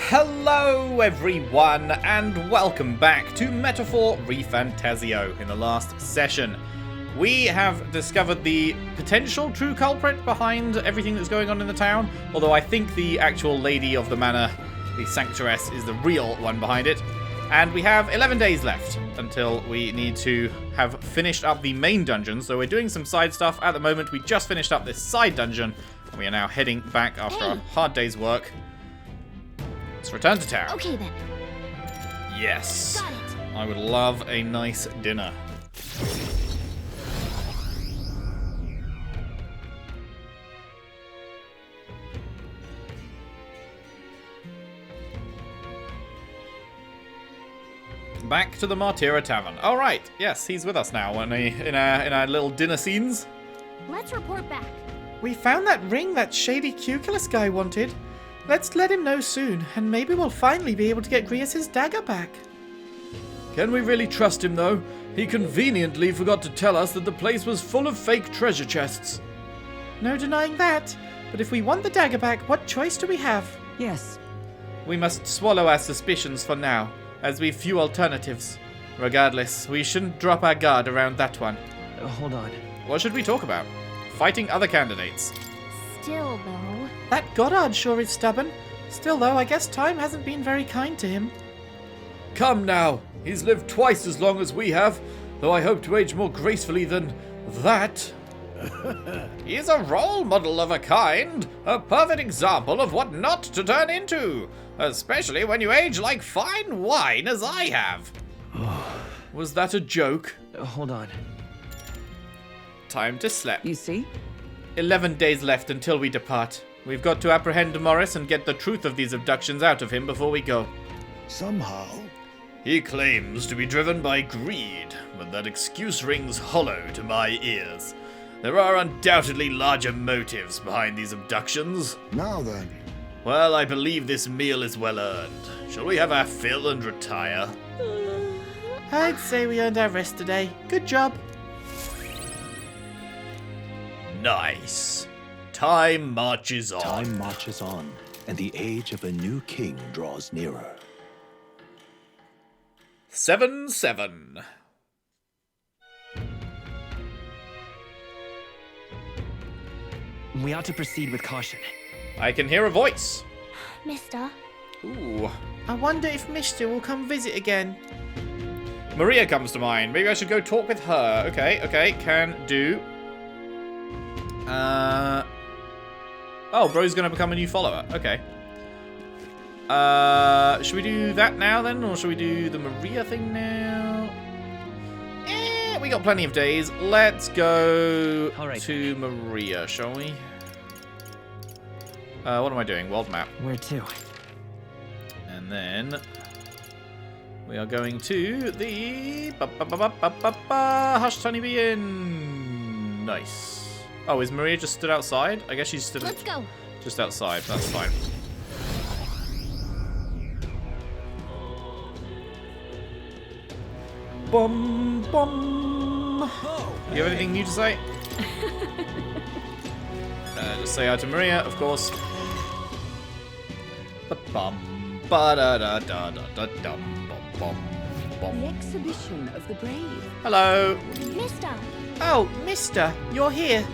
Hello everyone, and welcome back to Metaphor ReFantazio. In the last session, we have discovered the potential true culprit behind everything that's going on in the town, although I think the actual lady of the manor, the sanctuaress, is the real one behind it. And we have 11 days left until we need to have finished up the main dungeon, so we're doing some side stuff. At the moment, we just finished up this side dungeon, and we are now heading back after a hard day's work. Let's return to town. Okay then. Yes. Got it. I would love a nice dinner. Back to the Martyra Tavern. All right. Yes, he's with us now in our little dinner scenes. Let's report back. We found that ring that shady Cuculus guy wanted. Let's let him know soon, and maybe we'll finally be able to get Grius' dagger back. Can we really trust him, though? He conveniently forgot to tell us that the place was full of fake treasure chests. No denying that, but if we want the dagger back, what choice do we have? Yes. We must swallow our suspicions for now, as we've few alternatives. Regardless, we shouldn't drop our guard around that one. Hold on. What should we talk about? Fighting other candidates. Still, though. That Goddard sure is stubborn. Still, though, I guess time hasn't been very kind to him. Come now. He's lived twice as long as we have, though I hope to age more gracefully than that. He's a role model of a kind, a perfect example of what not to turn into, especially when you age like fine wine as I have. Was that a joke? Hold on. Time to sleep. You see? 11 days left until we depart. We've got to apprehend Morris and get the truth of these abductions out of him before we go. Somehow. He claims to be driven by greed, but that excuse rings hollow to my ears. There are undoubtedly larger motives behind these abductions. Now then. Well, I believe this meal is well earned. Shall we have our fill and retire? I'd say we earned our rest today. Good job. Nice. Time marches on. Time marches on, and the age of a new king draws nearer. 7-7. We ought to proceed with caution. I can hear a voice. Mister. Ooh. I wonder if Mister will come visit again. Maria comes to mind. Maybe I should go talk with her. Okay, can do. Oh, bro's gonna become a new follower. Okay. Should we do that now then? Or should we do the Maria thing now? We got plenty of days. Let's go to Maria, shall we? What am I doing? World map. Where to? And then we are going to the Hush Tiny Bee Inn. Nice. Oh, is Maria just stood outside? I guess she's stood Let's go. just outside. That's fine. Bum, bum. You have anything new to say? Just say hi to Maria, of course. Ba-bum, ba-da-da-da-da-dum, bum, bum. The exhibition of the brave. Hello. Mister. Oh, Mister, you're here.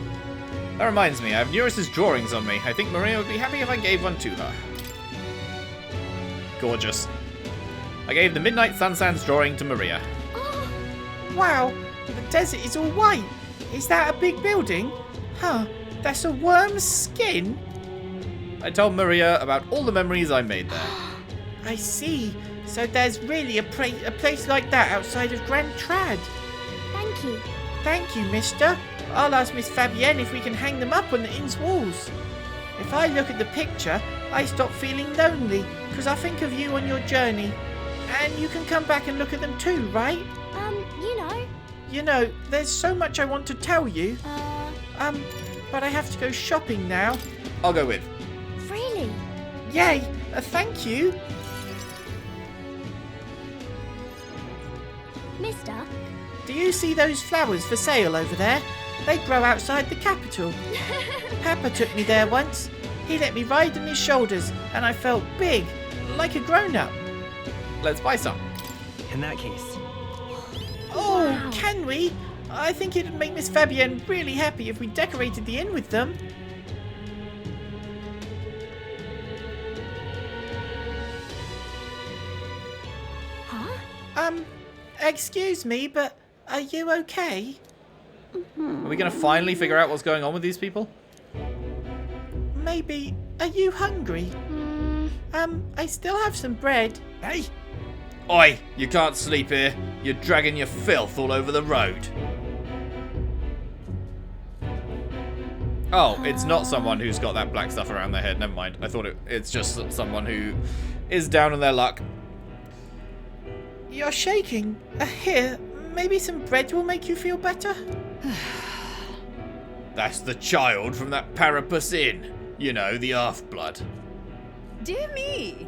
That reminds me, I have Eurus's drawings on me. I think Maria would be happy if I gave one to her. Gorgeous. I gave the Midnight Sun Sands drawing to Maria. Oh, Wow, the desert is all white. Is that a big building? Huh, that's a worm's skin? I told Maria about all the memories I made there. I see. So there's really a place like that outside of Grand Trad. thank you. Thank you, Mister. I'll ask Miss Fabienne if we can hang them up on the inn's walls. If I look at the picture, I stop feeling lonely, because I think of you on your journey. And you can come back and look at them too, right? You know. You know, there's so much I want to tell you. But I have to go shopping now. I'll go with. Really? Yay! Thank you. Mister. Do you see those flowers for sale over there? They grow outside the capital. Papa took me there once. He let me ride on his shoulders, and I felt big, like a grown-up. Let's buy some. In that case, Oh, Wow. can we? I think it'd make Miss Fabienne really happy if we decorated the inn with them. Huh? Excuse me, but are you okay? Are we going to finally figure out what's going on with these people? Maybe, are you hungry? I still have some bread. Hey! Oi! You can't sleep here. You're dragging your filth all over the road. Oh, it's not someone who's got that black stuff around their head. Never mind. I thought it's just someone who is down on their luck. You're shaking. Here, maybe some bread will make you feel better? That's the child from that Parapus Inn. You know, the half-blood. Dear me.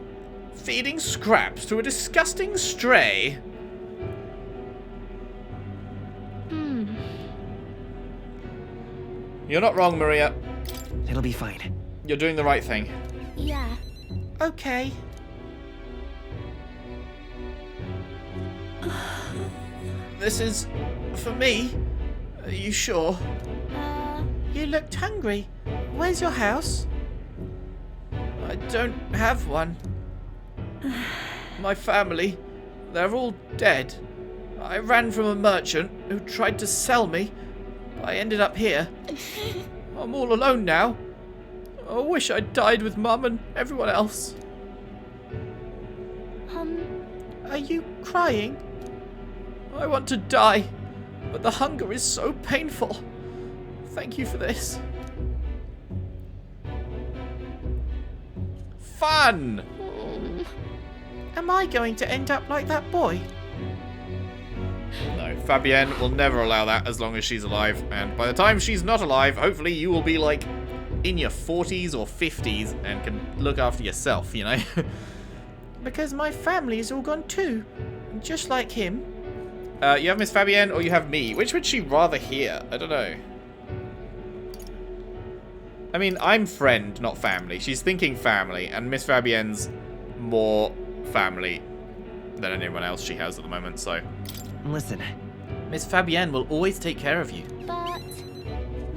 Feeding scraps to a disgusting stray. You're not wrong, Maria. it'll be fine. You're doing the right thing. Yeah. Okay. This is for me. Are you sure? You looked hungry. Where's your house? I don't have one. My family, they're all dead. I ran from a merchant who tried to sell me. I ended up here. I'm all alone now. I wish I'd died with Mum and everyone else. Are you crying? I want to die, but the hunger is so painful. Thank you for this. Fun! Am I going to end up like that boy? No, Fabienne will never allow that as long as she's alive. And by the time she's not alive, hopefully you will be like in your 40s or 50s and can look after yourself, you know? Because my family is all gone too. Just like him. You have Miss Fabienne or you have me. Which would she rather hear? I don't know. I mean, I'm friend, not family. She's thinking family, and Miss Fabienne's more family than anyone else she has at the moment, so... Listen, Miss Fabienne will always take care of you. But,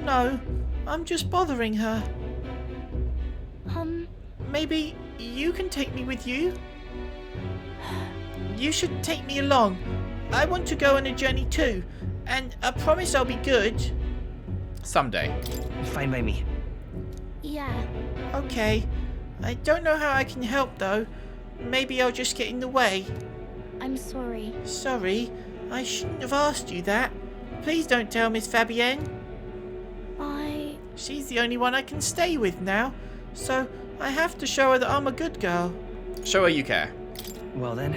No, I'm just bothering her. um, Maybe you can take me with you? You should take me along. I want to go on a journey too, and I promise I'll be good. Someday. fine by me. yeah. Okay. I don't know how I can help though. Maybe I'll just get in the way. I'm sorry. Sorry, I shouldn't have asked you that. Please don't tell Miss Fabienne. She's the only one I can stay with now, so I have to show her that I'm a good girl. Show her you care. Well then,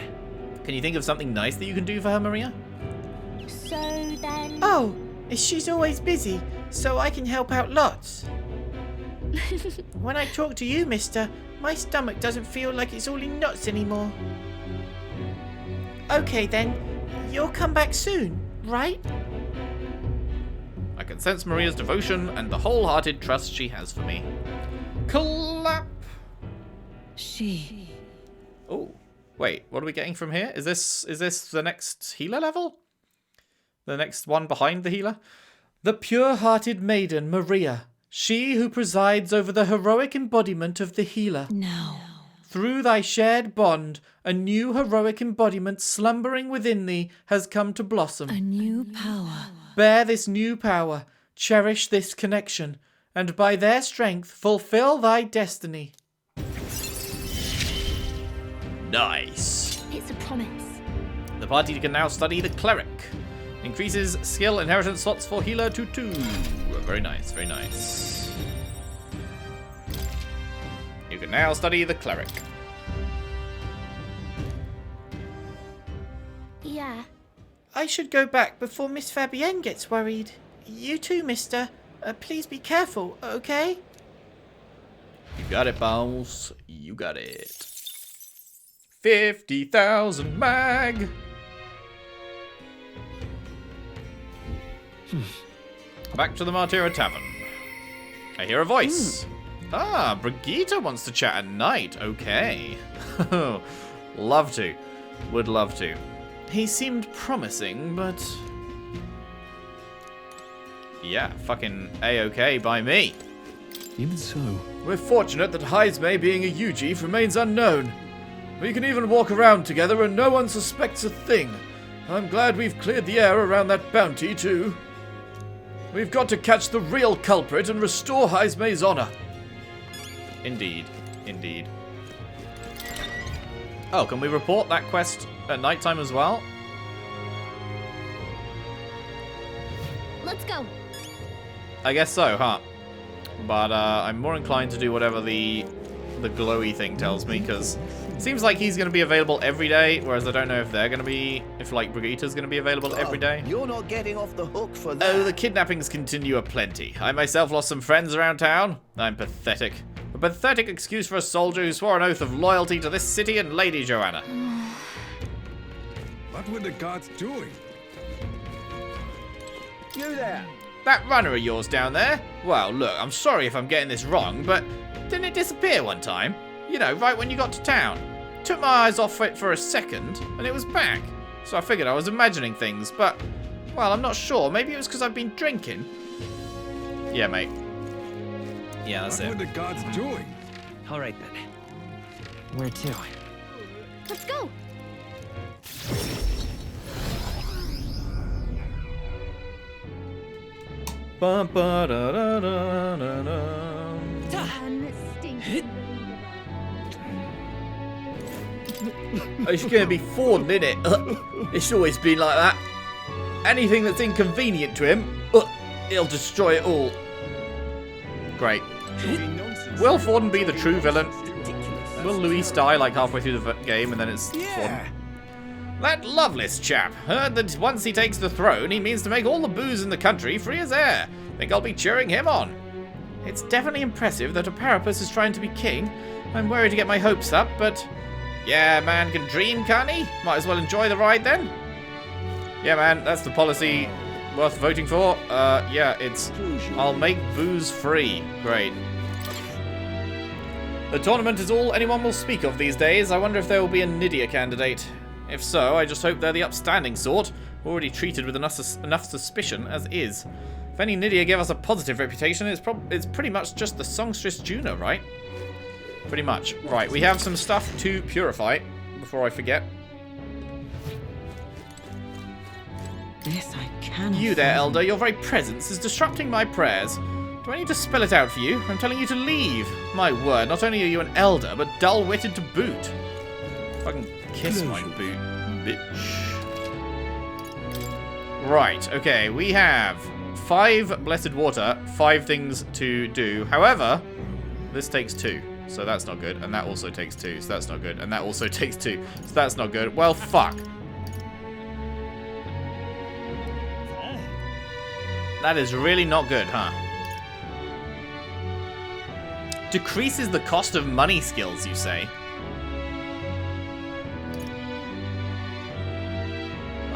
Can you think of something nice that you can do for her, Maria? So then... Oh, she's always busy, so I can help out lots. When I talk to you, mister, my stomach doesn't feel like it's all in knots anymore. Okay then, you'll come back soon, right? I can sense Maria's devotion and the wholehearted trust she has for me. Clap! She. Oh, wait, what are we getting from here? Is this the next healer level? The next one behind the healer? The pure-hearted maiden, Maria, she who presides over the heroic embodiment of the healer. No. Through thy shared bond, a new heroic embodiment slumbering within thee has come to blossom. A new power. Bear this new power, cherish this connection, and by their strength fulfill thy destiny. Nice. It's a promise. The party can now study the cleric. Increases skill inheritance slots for healer to 2. Very nice, very nice. You can now study the cleric. Yeah. I should go back before Miss Fabienne gets worried. You too, mister. Please be careful, okay? You got it, boss. You got it. 50,000 mag. Back to the Martyra Tavern. I hear a voice. Ah, Brigitta wants to chat at night. Okay. Love to. Would love to. He seemed promising, but... yeah, fucking A-okay by me. Even so, We're fortunate that Hizme being a Yuji remains unknown. We can even walk around together and no one suspects a thing. I'm glad we've cleared the air around that bounty, too. We've got to catch the real culprit and restore Hizme's honor. Indeed. Indeed. Oh, can we report that quest at nighttime as well? Let's go. I guess so, huh? But I'm more inclined to do whatever the glowy thing tells me, because it seems like he's going to be available every day, whereas I don't know if they're going to be, if like Brigitta's going to be available every day. You're not getting off the hook for that. Oh, the kidnappings continue aplenty. I myself lost some friends around town. I'm pathetic. A pathetic excuse for a soldier who swore an oath of loyalty to this city and Lady Joanna. What were the guards doing? You there. That runner of yours down there? Well, look, I'm sorry if I'm getting this wrong, but didn't it disappear one time? You know, right when you got to town. Took my eyes off it for a second, and it was back. So I figured I was imagining things, but, well, I'm not sure. Maybe it was because I've been drinking. Yeah, mate. Yeah, that's What it. were the guards doing? All right then. Where to? Let's go. Bum, ba, da, da, da, da, da. It's going to be Ford, isn't it? It's always been like that. Anything that's inconvenient to him, he'll destroy it all. Great. Will Forden be the true villain? Will Luis die like halfway through the game and then it's Forden? That Loveless chap heard that once he takes the throne, he means to make all the booze in the country free as air. Think I'll be cheering him on. It's definitely impressive that a Parapus is trying to be king. I'm worried to get my hopes up, but... yeah, man can dream, can't he? Might as well enjoy the ride then. Yeah, man, that's the policy worth voting for. Yeah, it's... I'll make booze free. Great. The tournament is all anyone will speak of these days. I wonder if there will be a Nydia candidate. If so, I just hope they're the upstanding sort, already treated with enough suspicion as is. If any Nydia give us a positive reputation, it's pretty much just the songstress Juno, right? Pretty much. Right, we have some stuff to purify, before I forget. This I cannot. You there, Elda, your very presence is disrupting my prayers. Do I need to spell it out for you? I'm telling you to leave. My word, not only are you an Elder, but dull-witted to boot. Fucking kiss my boot, bitch. Right, okay, we have 5 blessed water, 5 things to do. However, this takes 2, so that's not good. And that also takes 2, so that's not good. And that also takes 2, so that's not good. Well, fuck. That is really not good, huh? Decreases the cost of money skills, you say?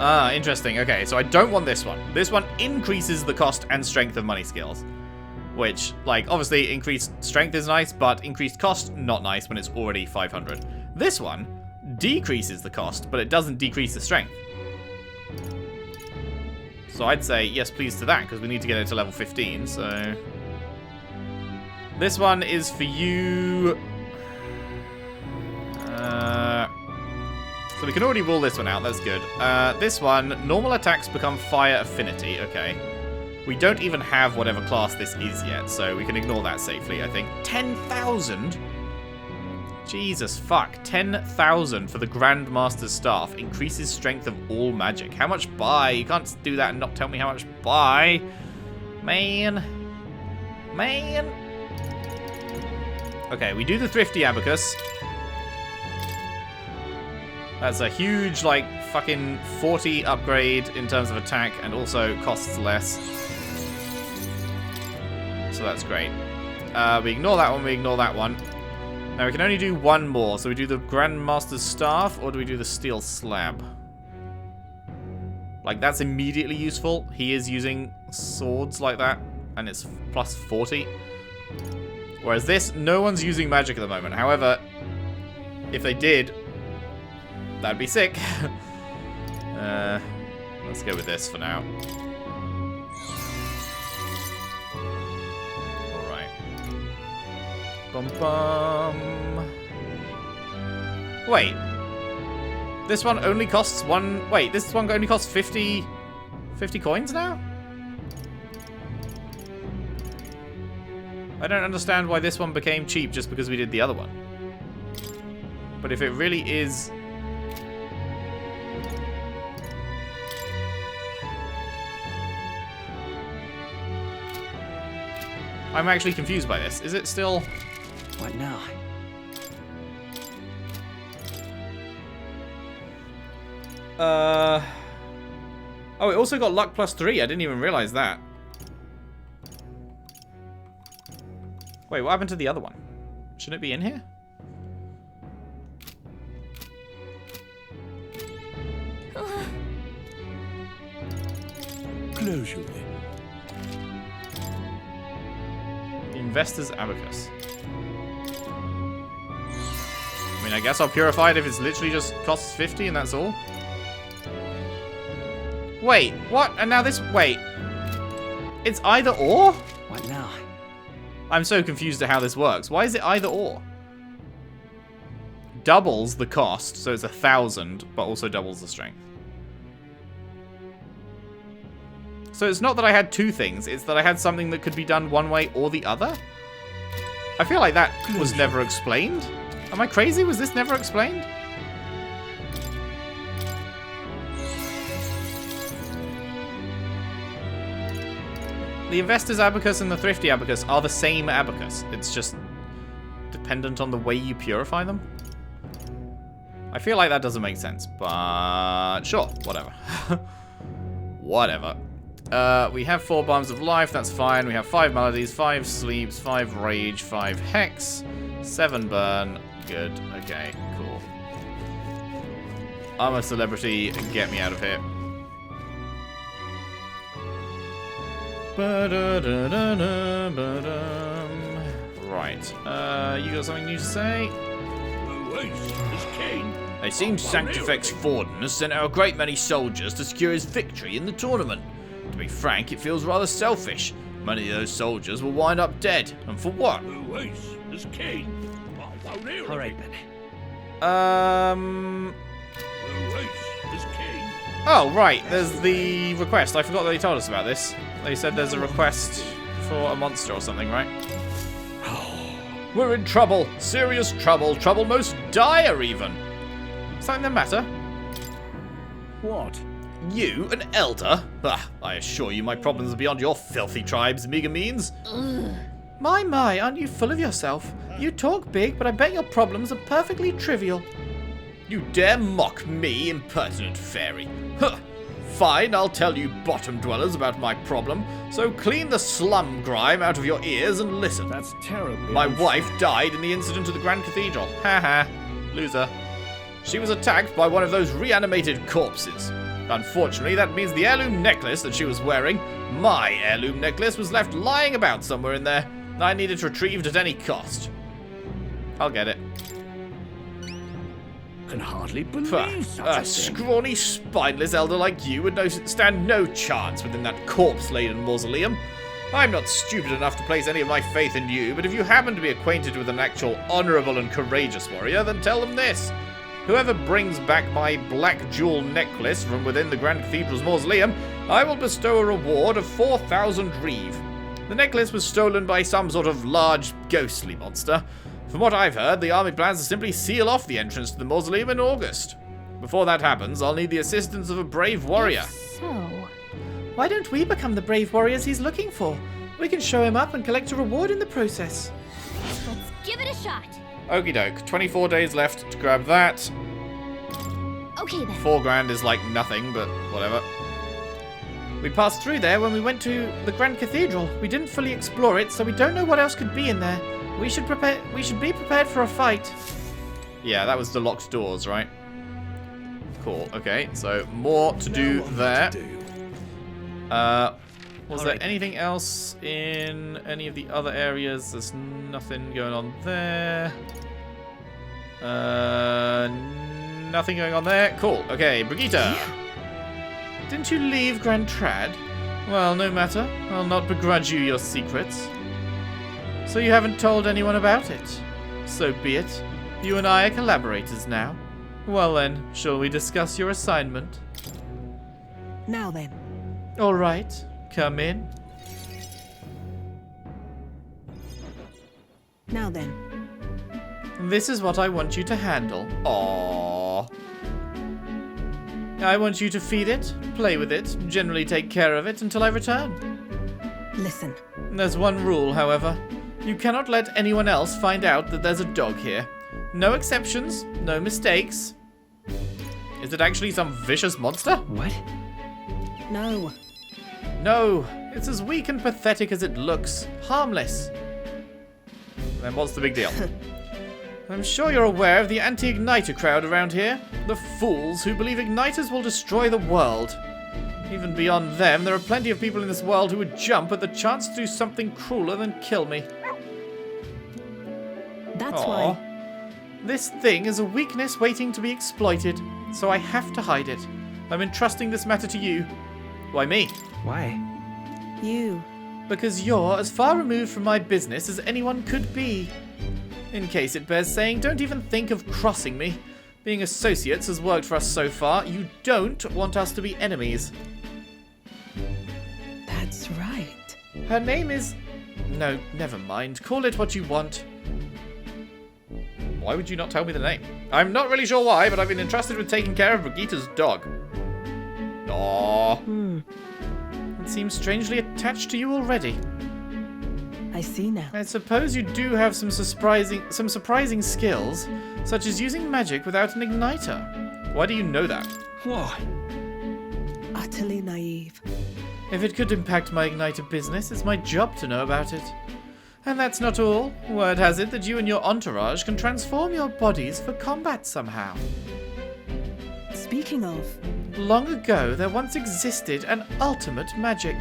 Ah, interesting. Okay, so I don't want this one. This one increases the cost and strength of money skills. Which, like, obviously increased strength is nice, but increased cost, not nice when it's already 500. This one decreases the cost, but it doesn't decrease the strength. So I'd say yes please to that, because we need to get it to level 15, so... This one is for you... So we can already rule this one out, that's good. This one, normal attacks become fire affinity, okay. We don't even have whatever class this is yet, so we can ignore that safely, I think. 10,000? Jesus fuck, 10,000 for the Grandmaster's Staff. Increases strength of all magic. How much buy? You can't do that and not tell me how much buy. Man. Okay, we do the Thrifty Abacus. That's a huge, like, fucking 40 upgrade in terms of attack and also costs less. So that's great. We ignore that one, we ignore that one. Now we can only do one more, so we do the Grandmaster's Staff, or do we do the Steel Slab? Like, that's immediately useful. He is using swords like that, and it's plus 40. Whereas this, no one's using magic at the moment. However, if they did, that'd be sick. Let's go with this for now. Alright. Bum bum. Wait. This one only costs one... Wait, this one only costs 50 coins now? I don't understand why this one became cheap just because we did the other one. But if it really is... I'm actually confused by this. Is it still... What now? Oh, it also got luck +3. I didn't even realize that. Wait, what happened to the other one? Shouldn't it be in here? Closure. The Investor's Abacus. I mean, I guess I'll purify it if it's literally just costs 50 and that's all. Wait, what? And now this... Wait. It's either or? What now? I'm so confused at how this works. Why is it either or? Doubles the cost, so it's 1,000, but also doubles the strength. So it's not that I had two things, it's that I had something that could be done one way or the other? I feel like that was never explained. Am I crazy? Was this never explained? The Investor's Abacus and the Thrifty Abacus are the same abacus. It's just dependent on the way you purify them. I feel like that doesn't make sense, but sure, whatever. Whatever. We have 4 Balms of Life, that's fine. We have 5 Melodies, 5 Sleeps, 5 Rage, 5 Hex, 7 Burn. Good, okay, cool. I'm a celebrity, get me out of here. Right, you got something new to say? I seen Sanctifex Forden has sent out a great many soldiers to secure his victory in the tournament. To be frank, it feels rather selfish. Many of those soldiers will wind up dead, and for what? Alright then. Oh, right, there's the request. I forgot that they told us about this. They said there's a request for a monster or something, right? We're in trouble. Serious trouble. Trouble most dire, even. Something that matter? What? You, an Elda? Ah, I assure you my problems are beyond your filthy tribe's meager means. My, aren't you full of yourself? You talk big, but I bet your problems are perfectly trivial. You dare mock me, impertinent fairy. Huh. Fine, I'll tell you bottom dwellers about my problem. So clean the slum grime out of your ears and listen. That's terribly My wife died in the incident at the Grand Cathedral. Haha, loser. She was attacked by one of those reanimated corpses. Unfortunately, that means the heirloom necklace that she was wearing, my heirloom necklace, was left lying about somewhere in there. I need it retrieved at any cost. I'll get it. Can hardly believe such a A scrawny, spineless elder like you would stand no chance within that corpse-laden mausoleum. I'm not stupid enough to place any of my faith in you, but if you happen to be acquainted with an actual honourable and courageous warrior, then tell them this. Whoever brings back my black jewel necklace from within the Grand Cathedral's mausoleum, I will bestow a reward of 4,000 reeve. The necklace was stolen by some sort of large, ghostly monster. From what I've heard, the army plans to simply seal off the entrance to the mausoleum in August. Before that happens, I'll need the assistance of a brave warrior. So, Why don't we become the brave warriors he's looking for? We can show him up and collect a reward in the process. let's give it a shot. Okie doke. 24 days left to grab that. Okay then. 4 grand is like nothing, but whatever. We passed through there when we went to the Grand Cathedral. We didn't fully explore it, so we don't know what else could be in there. We should be prepared for a fight. Yeah, that was the locked doors, right? Cool. Okay, so more to do there. Was there anything else in any of the other areas? There's nothing going on there. Nothing going on there. Cool. Okay, Brigitta. Didn't you leave Grand Trad? Well, no matter. I'll not begrudge you your secrets. So you haven't told anyone about it? So be it. You and I are collaborators now. Well then, shall we discuss your assignment? Now then. All right. Come in. Now then. This is what I want you to handle. Aww. I want you to feed it, play with it, generally take care of it until I return. Listen. There's one rule, however. You cannot let anyone else find out that there's a dog here. No exceptions, no mistakes. Is it actually some vicious monster? What? No. No, it's as weak and pathetic as it looks. Harmless. Then what's the big deal? I'm sure you're aware of the anti-igniter crowd around here. The fools who believe igniters will destroy the world. Even beyond them, there are plenty of people in this world who would jump at the chance to do something crueler than kill me. That's why. This thing is a weakness waiting to be exploited, so I have to hide it. I'm entrusting this matter to you. Why me? Why? You. Because you're as far removed from my business as anyone could be. In case it bears saying, don't even think of crossing me. Being associates has worked for us so far. You don't want us to be enemies. That's right. Her name is... No, never mind. Call it what you want. Why would you not tell me the name? I'm not really sure why, but I've been entrusted with taking care of Brigitta's dog. Aww. It seems strangely attached to you already. I see now. I suppose you do have some surprising skills, such as using magic without an igniter. Why do you know that? Whoa. Utterly naive. If it could impact my igniter business, it's my job to know about it. And that's not all. Word has it that you and your entourage can transform your bodies for combat somehow. Speaking of... Long ago, there once existed an ultimate magic.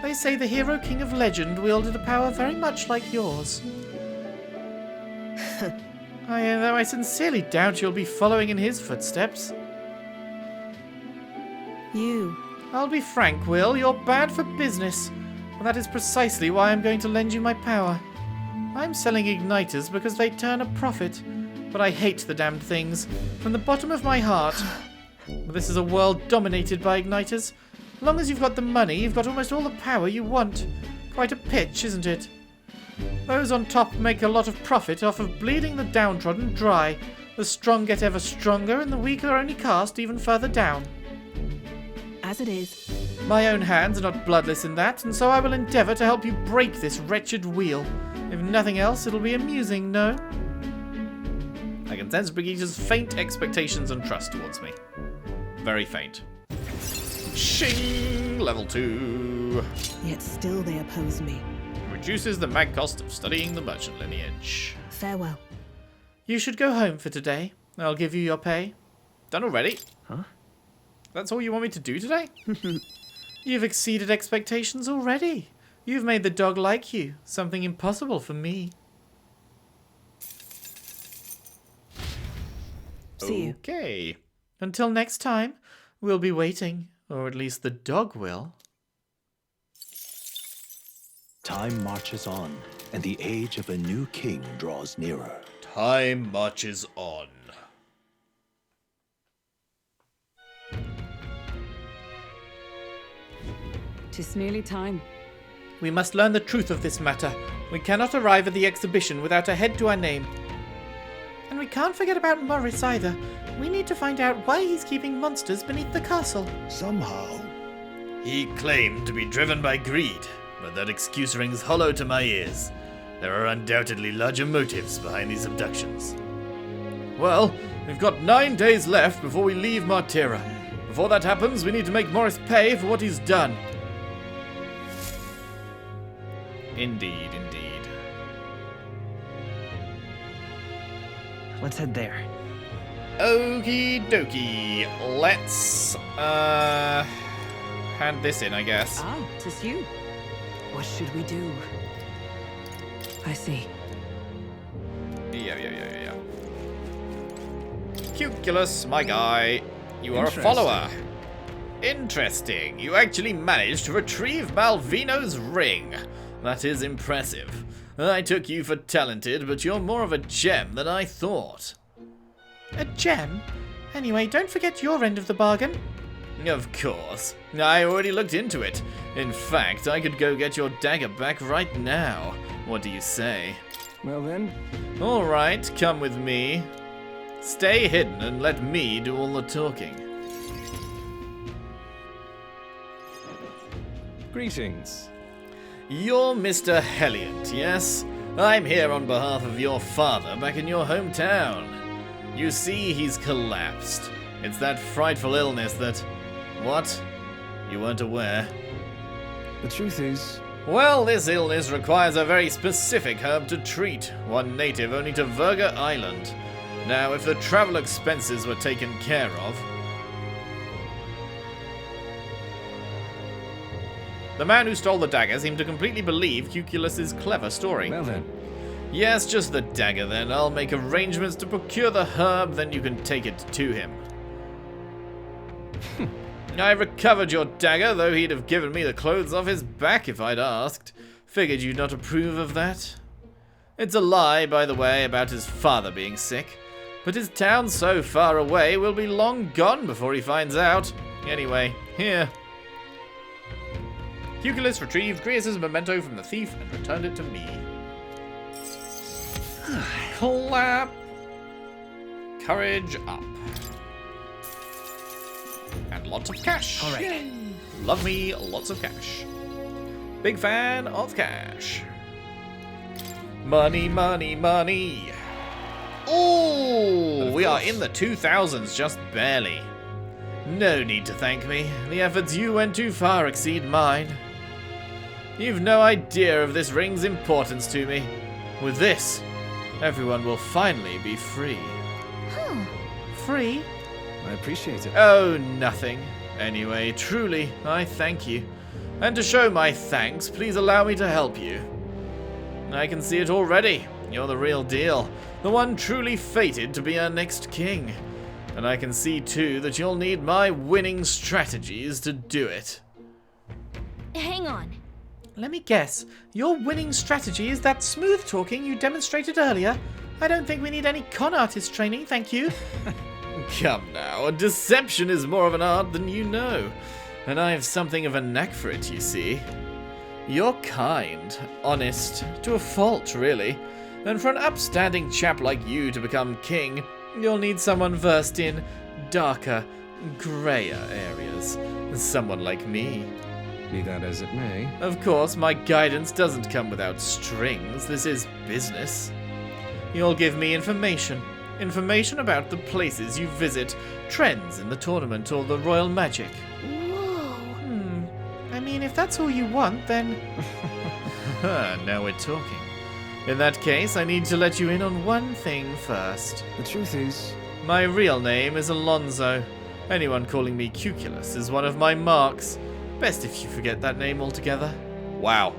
They say the hero king of legend wielded a power very much like yours. Though I sincerely doubt you'll be following in his footsteps. You. I'll be frank, Will, you're bad for business. And that is precisely why I'm going to lend you my power. I'm selling igniters because they turn a profit. But I hate the damned things. From the bottom of my heart. This is a world dominated by igniters. As long as you've got the money, you've got almost all the power you want. Quite a pitch, isn't it? Those on top make a lot of profit off of bleeding the downtrodden dry. The strong get ever stronger, and the weak are only cast even further down. As it is. My own hands are not bloodless in that, and so I will endeavour to help you break this wretched wheel. If nothing else, it'll be amusing, no? I can sense Brigitta's faint expectations and trust towards me. Very faint. Shing! Level 2. Yet still they oppose me. Reduces the mag cost of studying the merchant lineage. Farewell. You should go home for today. I'll give you your pay. Done already? Huh? That's all you want me to do today? You've exceeded expectations already. You've made the dog like you. Something impossible for me. See you. Okay. Until next time, we'll be waiting. Or at least the dog will. Time marches on, and the age of a new king draws nearer. Time marches on. Tis nearly time. We must learn the truth of this matter. We cannot arrive at the exhibition without a head to our name. And we can't forget about Morris either. We need to find out why he's keeping monsters beneath the castle. Somehow. He claimed to be driven by greed, but that excuse rings hollow to my ears. There are undoubtedly larger motives behind these abductions. Well, we've got 9 days left before we leave Martira. Before that happens, we need to make Morris pay for what he's done. Indeed, indeed. Let's head there. Okie dokie. Let's, hand this in, I guess. Ah, 'tis you. What should we do? I see. Yeah. Cuculus, my guy. You are a follower. Interesting. You actually managed to retrieve Malvino's ring. That is impressive. I took you for talented, but you're more of a gem than I thought. A gem? Anyway, don't forget your end of the bargain. Of course. I already looked into it. In fact, I could go get your dagger back right now. What do you say? Well then. Alright, come with me. Stay hidden and let me do all the talking. Greetings. You're Mr. Helliant, yes? I'm here on behalf of your father back in your hometown. You see, he's collapsed. It's that frightful illness that... What? You weren't aware? The truth is... Well, this illness requires a very specific herb to treat, one native only to Virga Island. Now, if the travel expenses were taken care of... The man who stole the dagger seemed to completely believe Cuculus's clever story. Well then. Yes, just the dagger then. I'll make arrangements to procure the herb, then you can take it to him. I recovered your dagger, though he'd have given me the clothes off his back if I'd asked. Figured you'd not approve of that. It's a lie, by the way, about his father being sick. But his town so far away will be long gone before he finds out. Anyway, here. Cuculus retrieved Grius' memento from the thief and returned it to me. Clap. Courage up. And lots of cash. All right. Yay. Love me lots of cash. Big fan of cash. Money, money, money. Oh, we are in the 2000s, just barely. No need to thank me. The efforts you went too far exceed mine. You've no idea of this ring's importance to me. With this, everyone will finally be free. Huh. Free? I appreciate it. Oh, nothing. Anyway, truly, I thank you. And to show my thanks, please allow me to help you. I can see it already. You're the real deal. The one truly fated to be our next king. And I can see, too, that you'll need my winning strategies to do it. Hang on. Let me guess. Your winning strategy is that smooth talking you demonstrated earlier. I don't think we need any con artist training, thank you. Come now, deception is more of an art than you know. And I have something of a knack for it, you see. You're kind, honest, to a fault, really. And for an upstanding chap like you to become king, you'll need someone versed in darker, grayer areas. Someone like me. Be that as it may. Of course, my guidance doesn't come without strings. This is business. You'll give me information. Information about the places you visit, trends in the tournament, or the royal magic. Whoa. I mean, if that's all you want, then... Now we're talking. In that case, I need to let you in on one thing first. The truth is... My real name is Alonzo. Anyone calling me Cuculus is one of my marks. Best if you forget that name altogether. Wow.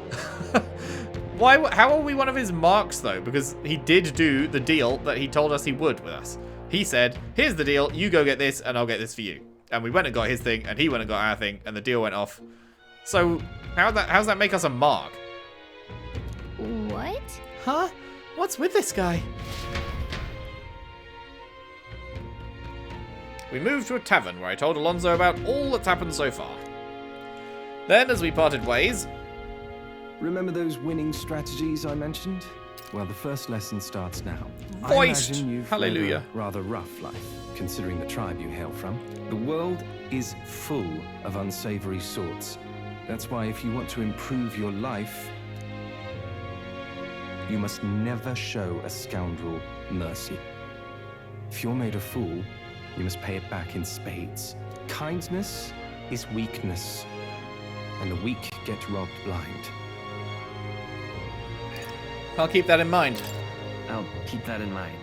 How are we one of his marks, though? Because he did do the deal that he told us he would with us. He said, here's the deal, you go get this, and I'll get this for you. And we went and got his thing, and he went and got our thing, and the deal went off. So, how's that make us a mark? What? Huh? What's with this guy? We moved to a tavern where I told Alonzo about all that's happened so far. Then, as we parted ways... Remember those winning strategies I mentioned? Well, the first lesson starts now. Voiced! I imagine you've Hallelujah. led a rather rough life, considering the tribe you hail from. The world is full of unsavory sorts. That's why if you want to improve your life, you must never show a scoundrel mercy. If you're made a fool, you must pay it back in spades. Kindness is weakness, and the weak get robbed blind. I'll keep that in mind. I'll keep that in mind.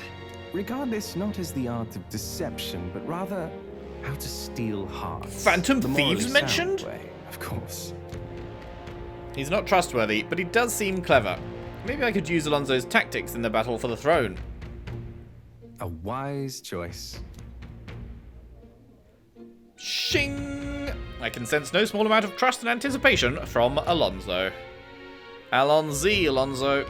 Regard this not as the art of deception, but rather how to steal hearts. Phantom The morally thieves sound mentioned? way, of course. He's not trustworthy, but he does seem clever. Maybe I could use Alonzo's tactics in the battle for the throne. A wise choice. Shing! I can sense no small amount of trust and anticipation from Alonzo. Alonzo.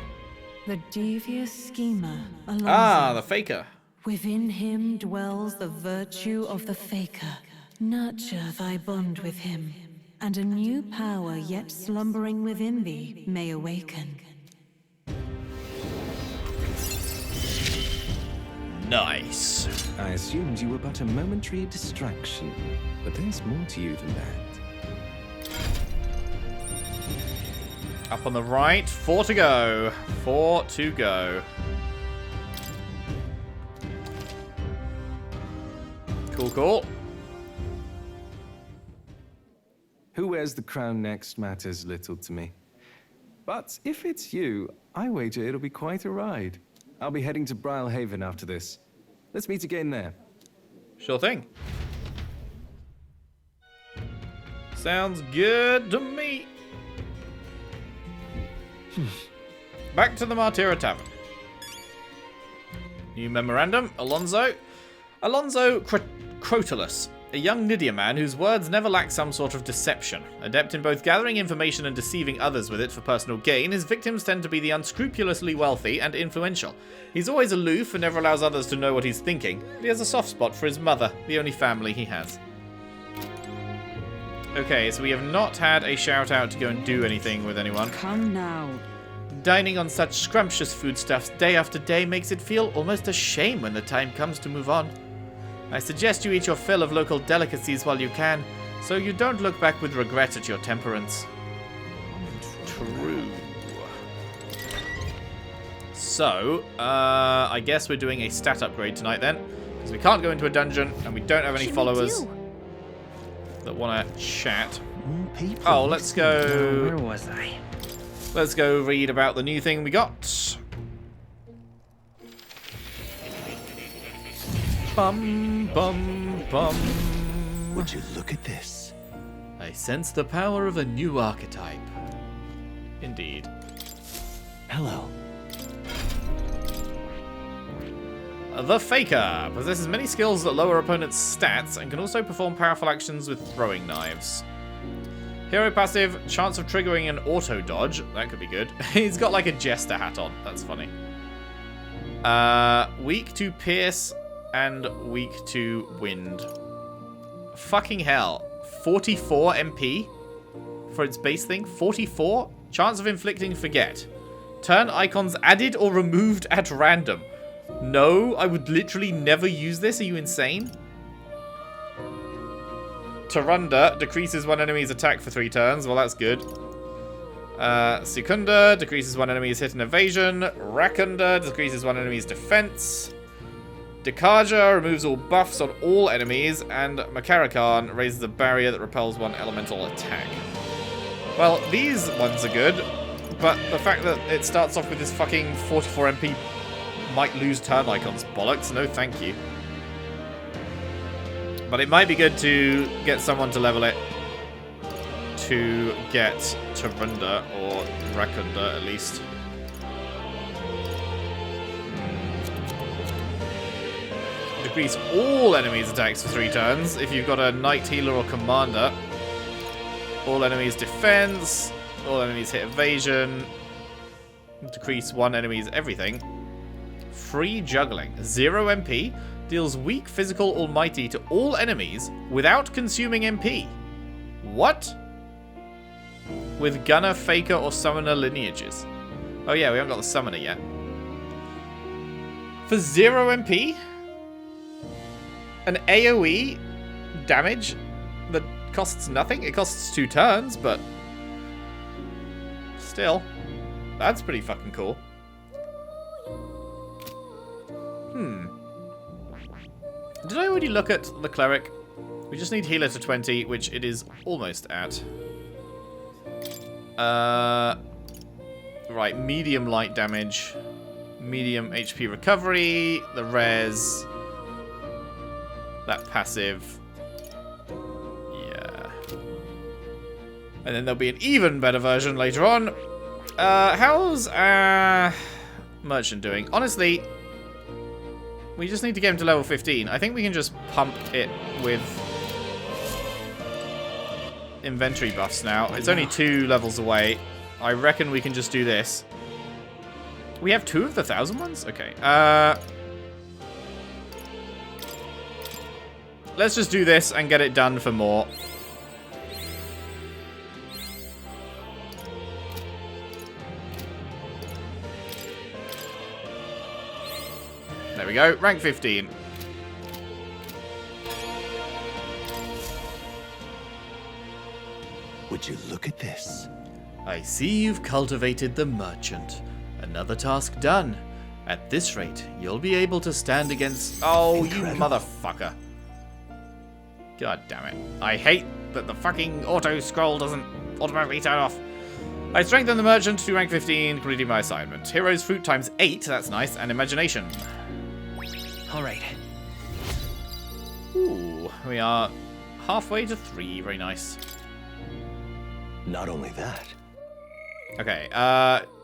The devious schemer, Alonzo. Ah, the faker. Within him dwells the virtue of the faker. Nurture thy bond with him, and a new power yet slumbering within thee may awaken. Nice. I assumed you were but a momentary distraction, but there's more to you than that. Up on the right, 4 to go. 4 to go. Cool. Who wears the crown next matters little to me. But if it's you, I wager it'll be quite a ride. I'll be heading to Brilehaven after this. Let's meet again there. Sure thing. Sounds good to me. Back to the Martyra Tavern. New memorandum. Alonzo Crotalus, a young Nydia man whose words never lack some sort of deception. Adept in both gathering information and deceiving others with it for personal gain, his victims tend to be the unscrupulously wealthy and influential. He's always aloof and never allows others to know what he's thinking, but he has a soft spot for his mother, the only family he has. Okay, so we have not had a shout out to go and do anything with anyone. Come now. Dining on such scrumptious foodstuffs day after day makes it feel almost a shame when the time comes to move on. I suggest you eat your fill of local delicacies while you can, so you don't look back with regret at your temperance. True. So, I guess we're doing a stat upgrade tonight then, because we can't go into a dungeon and we don't have any followers that want to chat. Oh, let's go. Where was I? Let's go read about the new thing we got. Bum, bum, bum. Would you look at this? I sense the power of a new archetype. Indeed. Hello. The Faker possesses many skills that lower opponents' stats and can also perform powerful actions with throwing knives. Hero passive, chance of triggering an auto dodge. That could be good. He's got like a jester hat on. That's funny. Weak to pierce and weak to wind. Fucking hell. 44 MP for its base thing. 44? Chance of inflicting forget. Turn icons added or removed at random. No, I would literally never use this. Are you insane? Tarunda decreases one enemy's attack for 3 turns. Well, that's good. Secunda decreases one enemy's hit and evasion. Rakunda decreases one enemy's defense. Dekaja removes all buffs on all enemies. And Makarakan raises a barrier that repels one elemental attack. Well, these ones are good. But the fact that it starts off with this fucking 44 MP might lose turn icons bollocks. No, thank you. But it might be good to get someone to level it to get Tarunda or Rakunda at least. Decrease all enemies' attacks for 3 turns if you've got a Knight Healer or Commander. All enemies' defense, all enemies' hit evasion. Decrease one enemy's everything. Free juggling. 0 MP. Deals weak physical almighty to all enemies without consuming MP. What? With gunner, faker, or summoner lineages. Oh yeah, we haven't got the summoner yet. For 0 MP? An AoE damage that costs nothing? It costs 2 turns, but still. That's pretty fucking cool. Did I already look at the cleric? We just need healer to 20, which it is almost at. Right, medium light damage, medium HP recovery, the res, that passive. Yeah. And then there'll be an even better version later on. How's merchant doing? Honestly, we just need to get him to level 15. I think we can just pump it with inventory buffs now. It's only 2 levels away. I reckon we can just do this. We have 2 of the 1,000 ones? Okay. Let's just do this and get it done for more. There we go. Rank 15. Would you look at this? I see you've cultivated the merchant. Another task done. At this rate, you'll be able to stand against... Oh, Incredible. you motherfucker. God damn it. I hate that the fucking auto-scroll doesn't automatically turn off. I strengthened the merchant to rank 15, completing my assignment. Hero's fruit times 8, that's nice, and imagination. Alright. Ooh, we are halfway to 3, very nice. Not only that. Okay,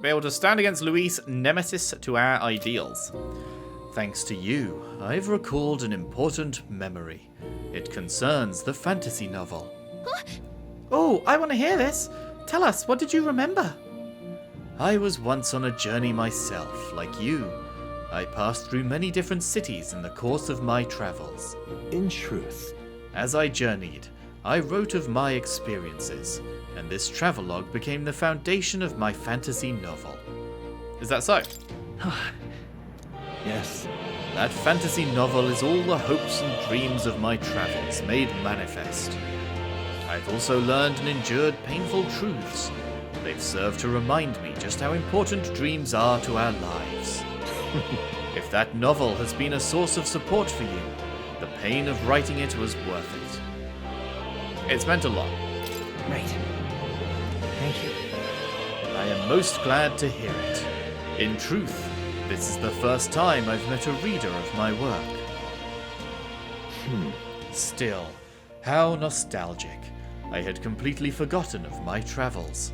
be able to stand against Luis, nemesis to our ideals. Thanks to you, I've recalled an important memory. It concerns the fantasy novel. Oh, I want to hear this. Tell us, what did you remember? I was once on a journey myself, like you. I passed through many different cities in the course of my travels. In truth. As I journeyed, I wrote of my experiences, and this travelogue became the foundation of my fantasy novel. Is that so? Yes. That fantasy novel is all the hopes and dreams of my travels made manifest. I've also learned and endured painful truths. They've served to remind me just how important dreams are to our lives. If that novel has been a source of support for you, the pain of writing it was worth it. It's meant a lot. Right. Thank you. I am most glad to hear it. In truth, this is the first time I've met a reader of my work. Still, how nostalgic. I had completely forgotten of my travels.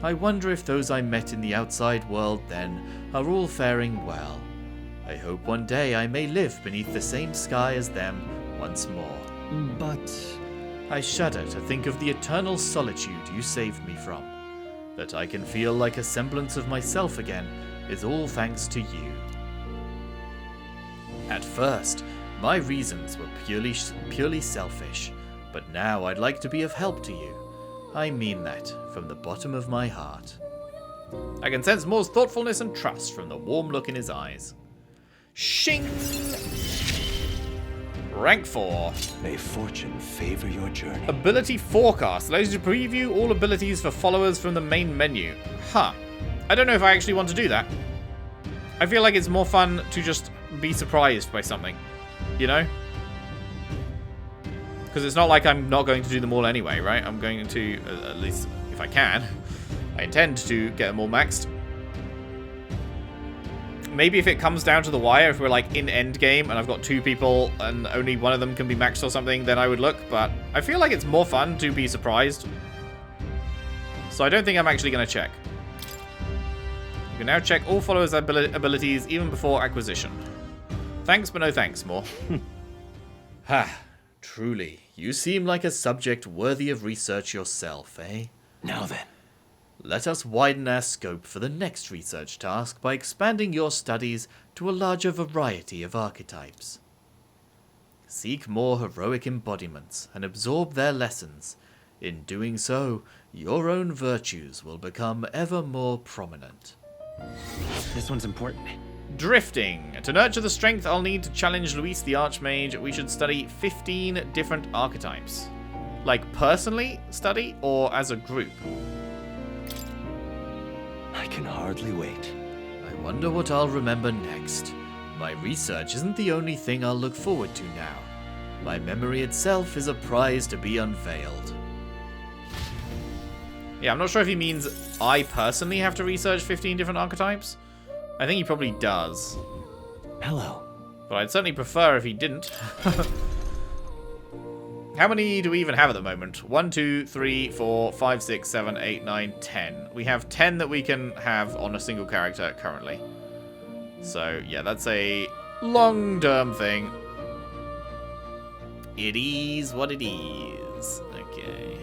I wonder if those I met in the outside world then are all faring well. I hope one day I may live beneath the same sky as them once more. But... I shudder to think of the eternal solitude you saved me from. That I can feel like a semblance of myself again is all thanks to you. At first, my reasons were purely selfish, but now I'd like to be of help to you. I mean that from the bottom of my heart. I can sense Moore's thoughtfulness and trust from the warm look in his eyes. Shing! Rank 4. May fortune favor your journey. Ability forecast allows you to preview all abilities for followers from the main menu. Huh. I don't know if I actually want to do that. I feel like it's more fun to just be surprised by something. You know? Because it's not like I'm not going to do them all anyway, right? I'm going to, at least if I can. I intend to get them all maxed. Maybe if it comes down to the wire, if we're like in endgame and I've got 2 people and only one of them can be maxed or something, then I would look. But I feel like it's more fun to be surprised. So I don't think I'm actually going to check. You can now check all followers' abilities even before acquisition. Thanks, but no thanks, Moore. Ha, truly, you seem like a subject worthy of research yourself, eh? Now then. Let us widen our scope for the next research task by expanding your studies to a larger variety of archetypes. Seek more heroic embodiments and absorb their lessons. In doing so, your own virtues will become ever more prominent. This one's important. Drifting. To nurture the strength I'll need to challenge Luis the Archmage, we should study 15 different archetypes. Like personally study or as a group? I can hardly wait. I wonder what I'll remember next. My research isn't the only thing I'll look forward to now. My memory itself is a prize to be unveiled. Yeah, I'm not sure if he means I personally have to research 15 different archetypes. I think he probably does. Hello. But I'd certainly prefer if he didn't. How many do we even have at the moment? 1, 2, 3, 4, 5, 6, 7, 8, 9, 10. We have 10 that we can have on a single character currently. So, yeah, that's a long-term thing. It is what it is. Okay.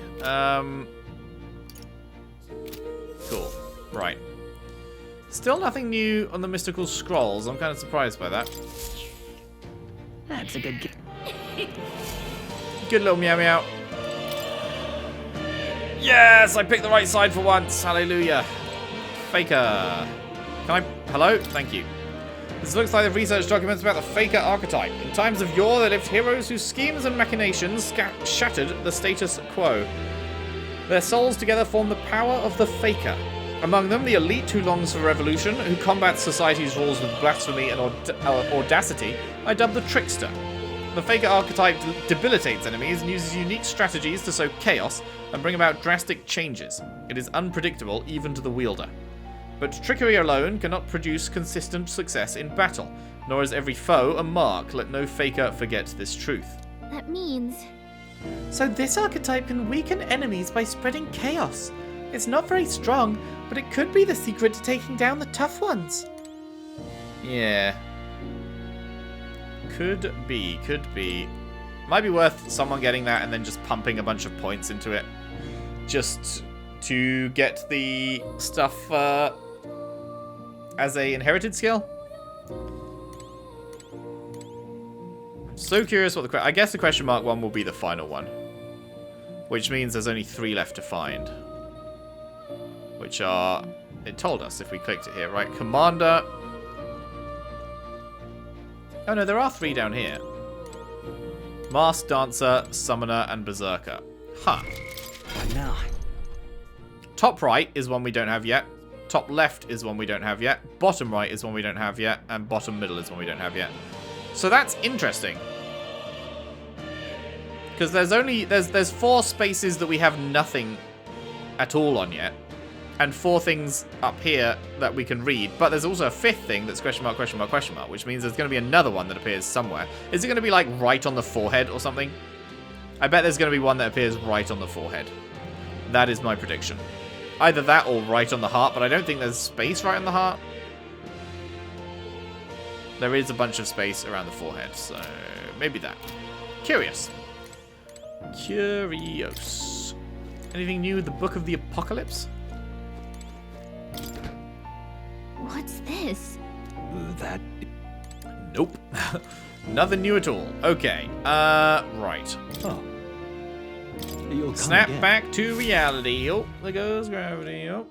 Cool. Right. Still nothing new on the mystical scrolls. I'm kind of surprised by that. That's a good Good little meow meow. Yes, I picked the right side for once. Hallelujah. Faker. Can I... Hello? Thank you. This looks like the research documents about the Faker archetype. In times of yore, there lived heroes whose schemes and machinations shattered the status quo. Their souls together form the power of the Faker. Among them, the elite who longs for revolution, who combats society's rules with blasphemy and audacity, I dub the Trickster. The Faker archetype debilitates enemies and uses unique strategies to sow chaos and bring about drastic changes. It is unpredictable even to the wielder. But trickery alone cannot produce consistent success in battle, nor is every foe a mark. Let no Faker forget this truth. That means... So this archetype can weaken enemies by spreading chaos. It's not very strong, but it could be the secret to taking down the tough ones. Yeah. Could be, could be. Might be worth someone getting that and then just pumping a bunch of points into it. Just to get the stuff as a inherited skill. I'm so curious what I guess the question mark one will be the final one. Which means there's only 3 left to find. Which are... It told us if we clicked it here, right? Commander... Oh no, there are 3 down here. Masked Dancer, Summoner, and Berserker. Huh. What now? Top right is one we don't have yet. Top left is one we don't have yet. Bottom right is one we don't have yet. And bottom middle is one we don't have yet. So that's interesting. Because there's 4 spaces that we have nothing at all on yet. And 4 things up here that we can read. But there's also a 5th thing that's question mark, question mark, question mark. Which means there's going to be another one that appears somewhere. Is it going to be like right on the forehead or something? I bet there's going to be one that appears right on the forehead. That is my prediction. Either that or right on the heart. But I don't think there's space right on the heart. There is a bunch of space around the forehead. So maybe that. Curious. Curious. Anything new with the Book of the Apocalypse? What's this? That... Nope. Nothing new at all. Okay. Right. Oh. You'll come Snap again. back to reality. Oh, there goes gravity. Oh,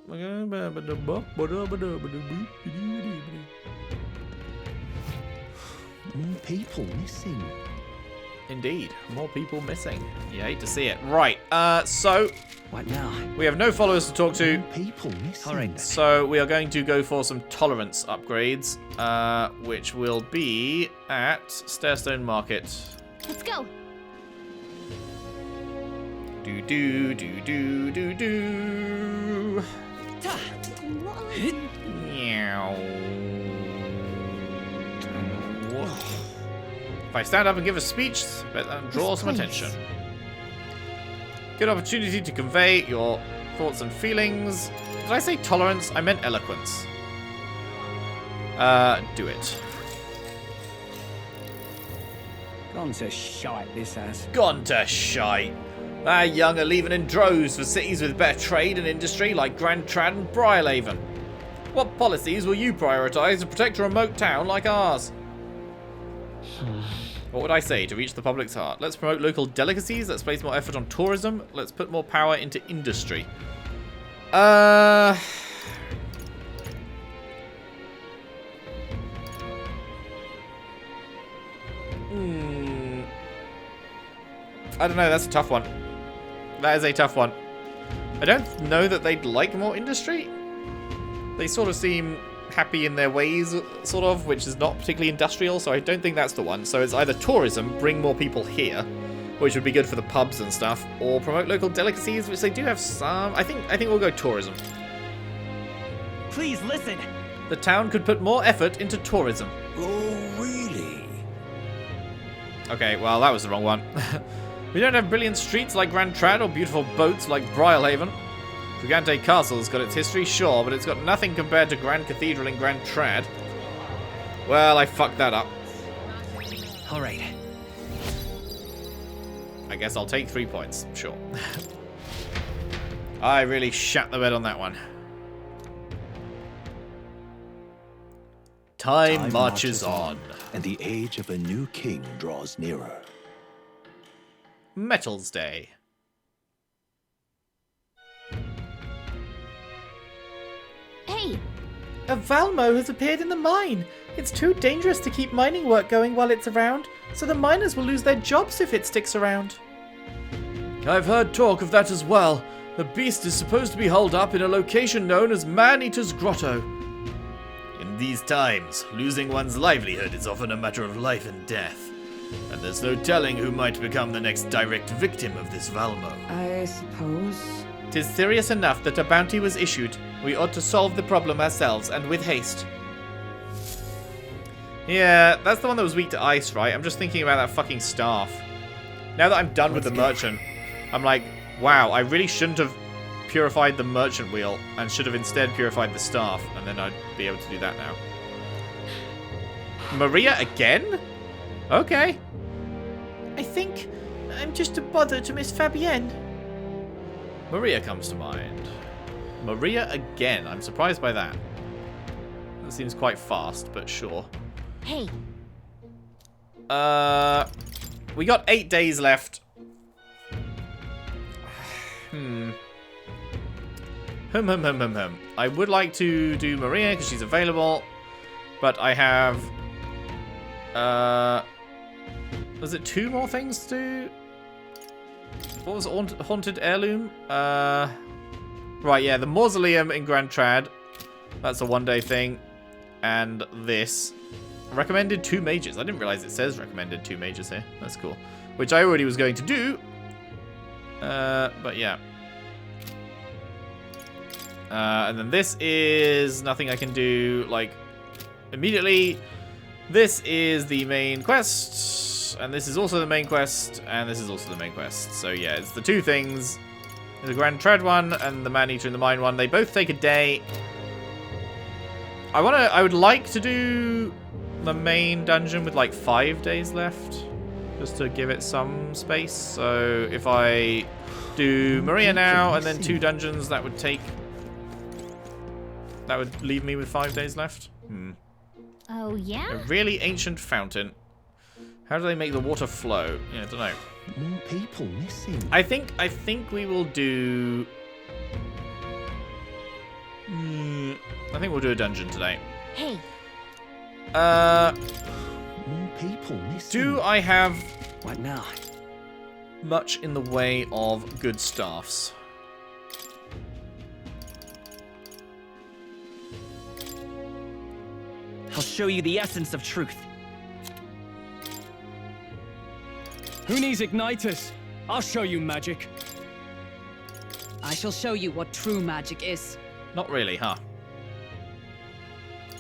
More people missing. indeed. More people missing. You hate to see it. Right. So... What now? We have no followers to talk to. People missing. All right. So we are going to go for some tolerance upgrades, which will be at Stairstone Market. Let's go. Do do do do do do. Meow. If I stand up and give a speech, bet that draw some attention. Good opportunity to convey your thoughts and feelings. Did I say tolerance? I meant eloquence. Do it. Gone to shite, this has. Gone to shite. Our young are leaving in droves for cities with better trade and industry like Grand Trad and Briarhaven. What policies will you prioritise to protect a remote town like ours? What would I say to reach the public's heart? Let's promote local delicacies. Let's place more effort on tourism. Let's put more power into industry. I don't know. That's a tough one. That is a tough one. I don't know that they'd like more industry. They sort of seem happy in their ways, sort of, which is not particularly industrial, so I don't think that's the one. So it's either tourism, bring more people here, which would be good for the pubs and stuff, or promote local delicacies, which they do have some. I think we'll go tourism. Please listen. The town could put more effort into tourism. Oh, really? Okay, well, that was the wrong one. We don't have brilliant streets like Grand Trad or beautiful boats like Briarhaven. Frigante Castle's got its history, sure, but it's got nothing compared to Grand Cathedral in Grand Trad. Well, I fucked that up. Alright. I guess I'll take 3 points, sure. I really shat the bed on that one. Time marches on. And the age of a new king draws nearer. Metals Day. Hey! A Valmo has appeared in the mine. It's too dangerous to keep mining work going while it's around, so the miners will lose their jobs if it sticks around. I've heard talk of that as well. The beast is supposed to be holed up in a location known as Man-Eater's Grotto. In these times, losing one's livelihood is often a matter of life and death. And there's no telling who might become the next direct victim of this Valmo. I suppose. 'Tis serious enough that a bounty was issued. We ought to solve the problem ourselves, and with haste. Yeah, that's the one that was weak to ice, right? I'm just thinking about that fucking staff. Now that I'm done with the merchant, I'm like, wow, I really shouldn't have purified the merchant wheel, and should have instead purified the staff, and then I'd be able to do that now. Maria again? Okay. I think I'm just a bother to Miss Fabienne. Maria comes to mind. Maria again. I'm surprised by that. That seems quite fast, but sure. Hey. We got 8 days left. I would like to do Maria because she's available, but I have was it 2 more things to do? What was Haunted Heirloom? Right, yeah, the mausoleum in Grand Trad. That's a 1-day thing. And this. Recommended 2 mages. I didn't realize it says recommended 2 mages here. That's cool. Which I already was going to do. But yeah. And then this is nothing I can do, like, immediately. This is the main quest, and this is also the main quest, and this is also the main quest. So yeah, it's the 2 things. The Grand Tread one and the Man-Eater in the Mine one. They both take a day. I would like to do the main dungeon with like 5 days left, just to give it some space. So if I do Maria now and then 2 dungeons, that would leave me with 5 days left. Oh, yeah? A really ancient fountain. How do they make the water flow? Yeah, I don't know. More people missing. I think we will do... I think we'll do a dungeon today. Hey. More people missing. Do I have What now? much in the way of good staffs? I'll show you the essence of truth. Who needs igniters? I'll show you magic. I shall show you what true magic is. Not really, huh?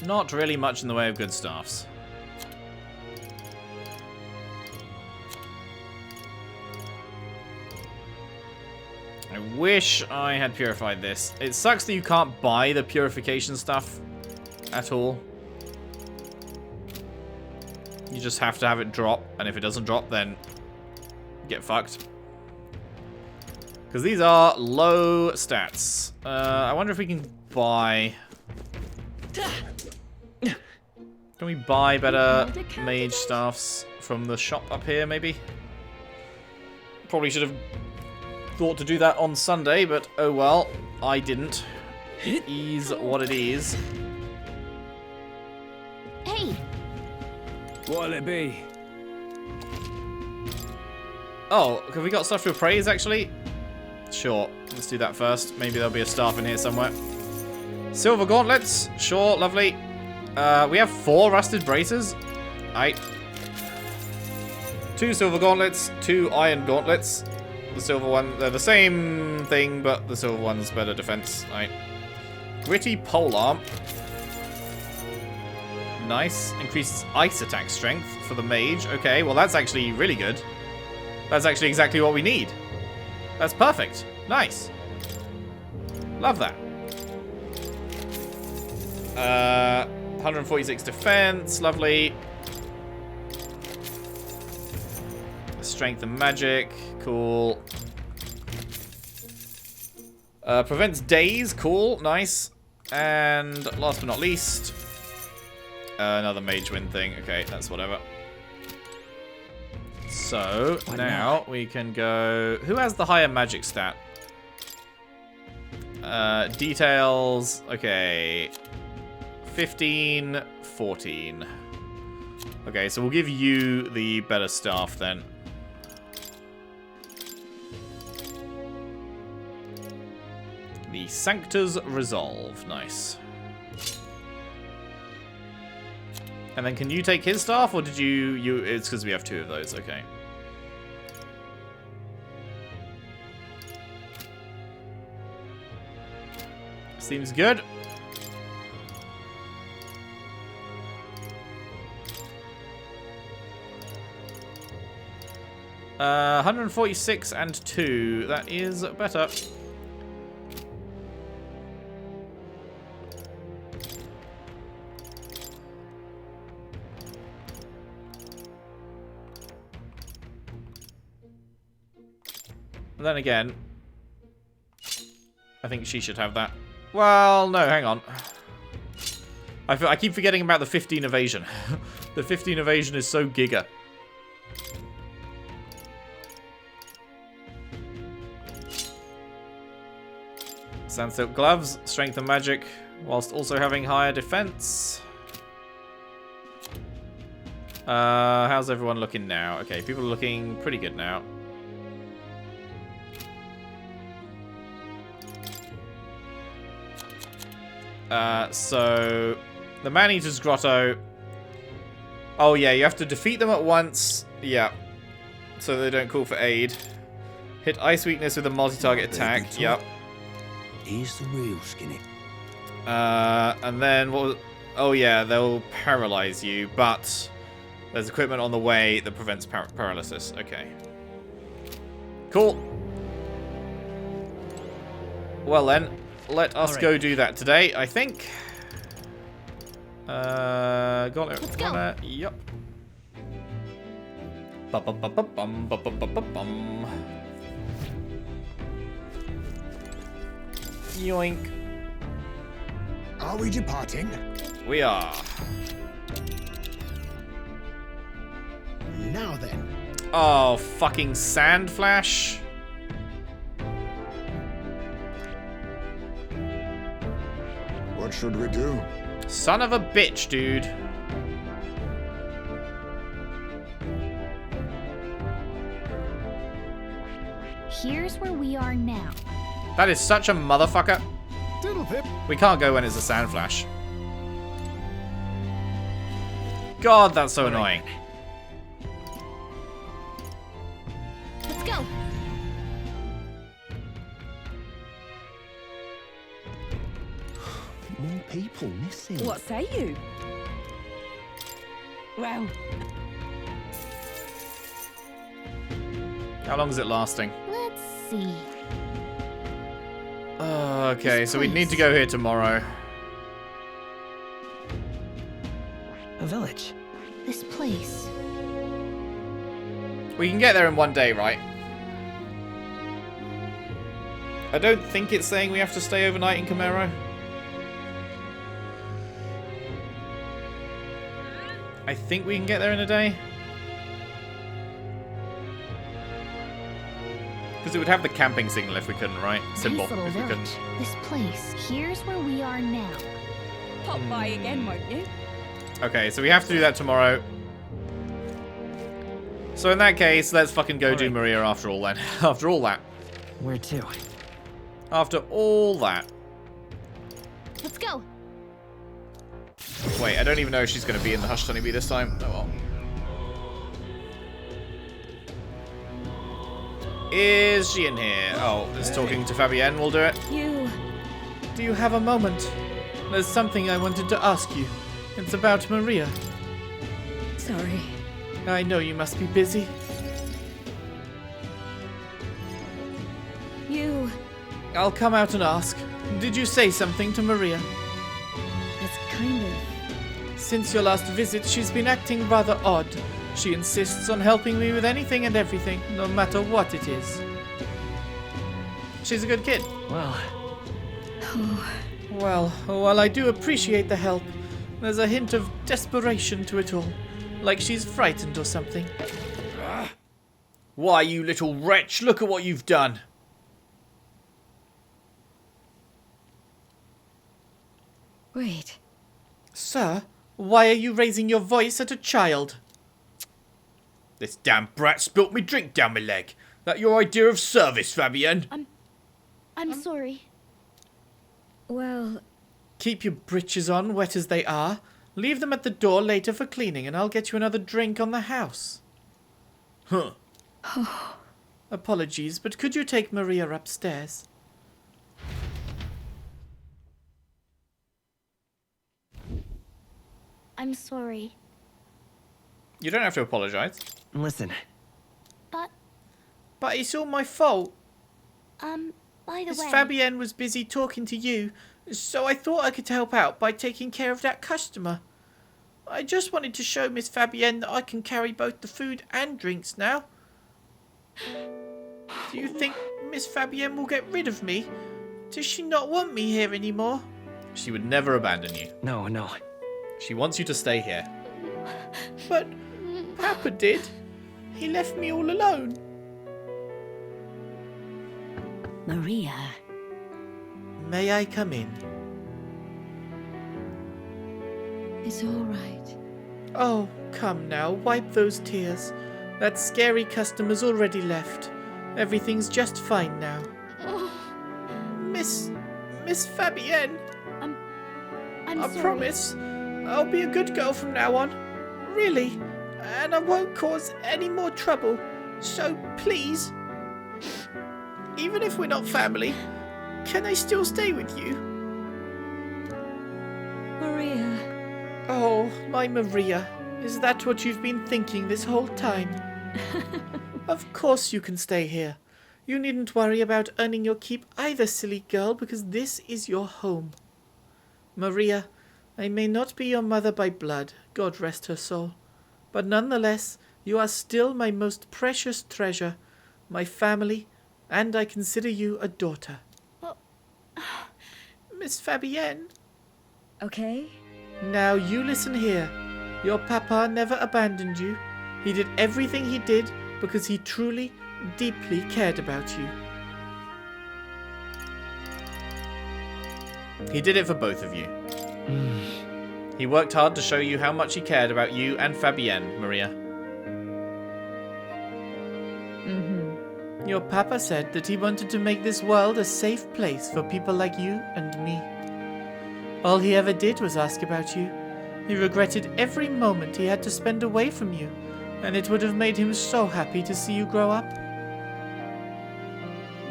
Not really much in the way of good staffs. I wish I had purified this. It sucks that you can't buy the purification stuff at all. You just have to have it drop, and if it doesn't drop, then get fucked. Because these are low stats. I wonder if we can buy... Can we buy better mage staffs from the shop up here, maybe? Probably should have thought to do that on Sunday, but oh well. I didn't. It is what it is. Hey! What'll it be? Oh, have we got stuff to appraise, actually? Sure, let's do that first. Maybe there'll be a staff in here somewhere. Silver gauntlets. Sure, lovely. We have 4 rusted braces. Aight. 2 silver gauntlets, 2 iron gauntlets. The silver one, they're the same thing, but the silver one's better defense. Aight. Gritty polearm. Nice. Increases ice attack strength for the mage. Okay, well that's actually really good. That's actually exactly what we need. That's perfect. Nice. Love that. 146 defense. Lovely. Strength and magic. Cool. Prevents daze. Cool. Nice. And last but not least, another mage wind thing. Okay, that's whatever. So now we can go. Who has the higher magic stat? Details. Okay. 15, 14. Okay, so we'll give you the better staff then. The Sanctor's Resolve. Nice. And then can you take his staff, or did you it's because we have 2 of those. Okay. Seems good. Uh, 146 and 2. That is better. And then again, I think she should have that. Well, no, hang on. I keep forgetting about the 15 evasion. The 15 evasion is so giga. Sandsilk gloves, strength and magic, whilst also having higher defense. How's everyone looking now? Okay, people are looking pretty good now. So the Man-Eater's Grotto. Oh yeah, you have to defeat them at once. Yeah. So they don't call for aid. Hit ice weakness with a multi-target attack. Yep. He's the real skinny. And then what was... Oh yeah, they'll paralyze you, but there's equipment on the way that prevents paralysis. Okay. Cool. Well then, let us go do that today, I think. Let's go. Yep. Bum. Yoink. Are we departing? We are. Now then. Oh, fucking sand flash. What should we do? Son of a bitch, dude. Here's where we are now. That is such a motherfucker. Diddle-pip. We can't go when it's a sand flash. God, that's so annoying. Let's go. More people missing. What say you? Well, How long is it lasting? Let's see. Okay, so we need to go here tomorrow. a village. This place. We can get there in one day, right? I don't think it's saying we have to stay overnight in Camaro. I think we can get there in a day. Because it would have the camping signal if we couldn't, right? Symbol Nice little if we couldn't. village. This place. Here's where we are now. Pop by again, won't you? Okay, so we have to do that tomorrow. So in that case, let's fucking go do Maria after all then. After all that. Where to? After all that. Let's go. Wait, I don't even know if she's going to be in the Hush Honeybee this time. Oh well. Is she in here? Oh, is talking to Fabienne will do it. Do you have a moment? There's something I wanted to ask you. It's about Maria. Sorry. I know you must be busy. I'll come out and ask. Did you say something to Maria? It's kind of... Since your last visit, she's been acting rather odd. She insists on helping me with anything and everything, no matter what it is. She's a good kid. Well, Well, while I do appreciate the help, there's a hint of desperation to it all. Like she's frightened or something. Why, you little wretch, look at what you've done. Wait. Sir, why are you raising your voice at a child? This damn brat spilt me drink down my leg. That your idea of service, Fabienne? I'm sorry. Well... Keep your breeches on, wet as they are. Leave them at the door later for cleaning, and I'll get you another drink on the house. Huh. Apologies, but could you take Maria upstairs? I'm sorry. You don't have to apologize. listen. But it's all my fault. By the Miss way... Fabienne was busy talking to you, so I thought I could help out by taking care of that customer. I just wanted to show Miss Fabienne that I can carry both the food and drinks now. Do you think Miss Fabienne will get rid of me? Does she not want me here anymore? She would never abandon you. No. She wants you to stay here. But Papa did. He left me all alone. Maria. May I come in? It's all right. Oh, come now, wipe those tears. That scary customer's already left. Everything's just fine now. Miss Fabienne. I'm I sorry. promise I'll be a good girl from now on. Really. And I won't cause any more trouble. So please, even if we're not family, can I still stay with you? Maria. Oh, my Maria. Is that what you've been thinking this whole time? Of course you can stay here. You needn't worry about earning your keep either, silly girl, because this is your home. Maria, I may not be your mother by blood, God rest her soul, but nonetheless, you are still my most precious treasure, my family, and I consider you a daughter. Miss Fabienne? Okay. Now you listen here. Your papa never abandoned you. He did everything he did because he truly, deeply cared about you. He did it for both of you. He worked hard to show you how much he cared about you and Fabienne, Maria. Your papa said that he wanted to make this world a safe place for people like you and me. All he ever did was ask about you. He regretted every moment he had to spend away from you, and it would have made him so happy to see you grow up.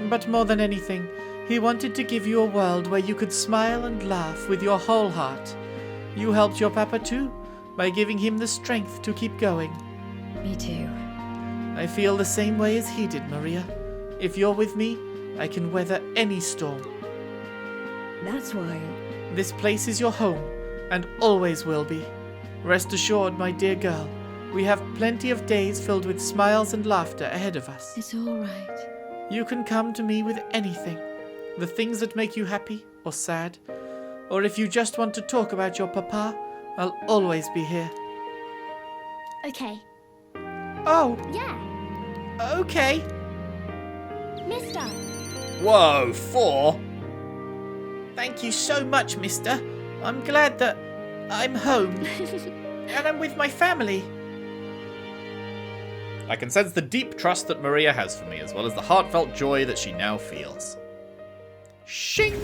But more than anything, he wanted to give you a world where you could smile and laugh with your whole heart. You helped your papa too, by giving him the strength to keep going. Me too. I feel the same way as he did, Maria. If you're with me, I can weather any storm. That's why... This place is your home, and always will be. Rest assured, my dear girl, we have plenty of days filled with smiles and laughter ahead of us. It's all right. You can come to me with anything. The things that make you happy or sad. Or if you just want to talk about your papa, I'll always be here. Okay. Oh, Yeah. okay. Mister. Whoa, 4? Thank you so much, mister. I'm glad that I'm home. And I'm with my family. I can sense the deep trust that Maria has for me, as well as the heartfelt joy that she now feels. Shink!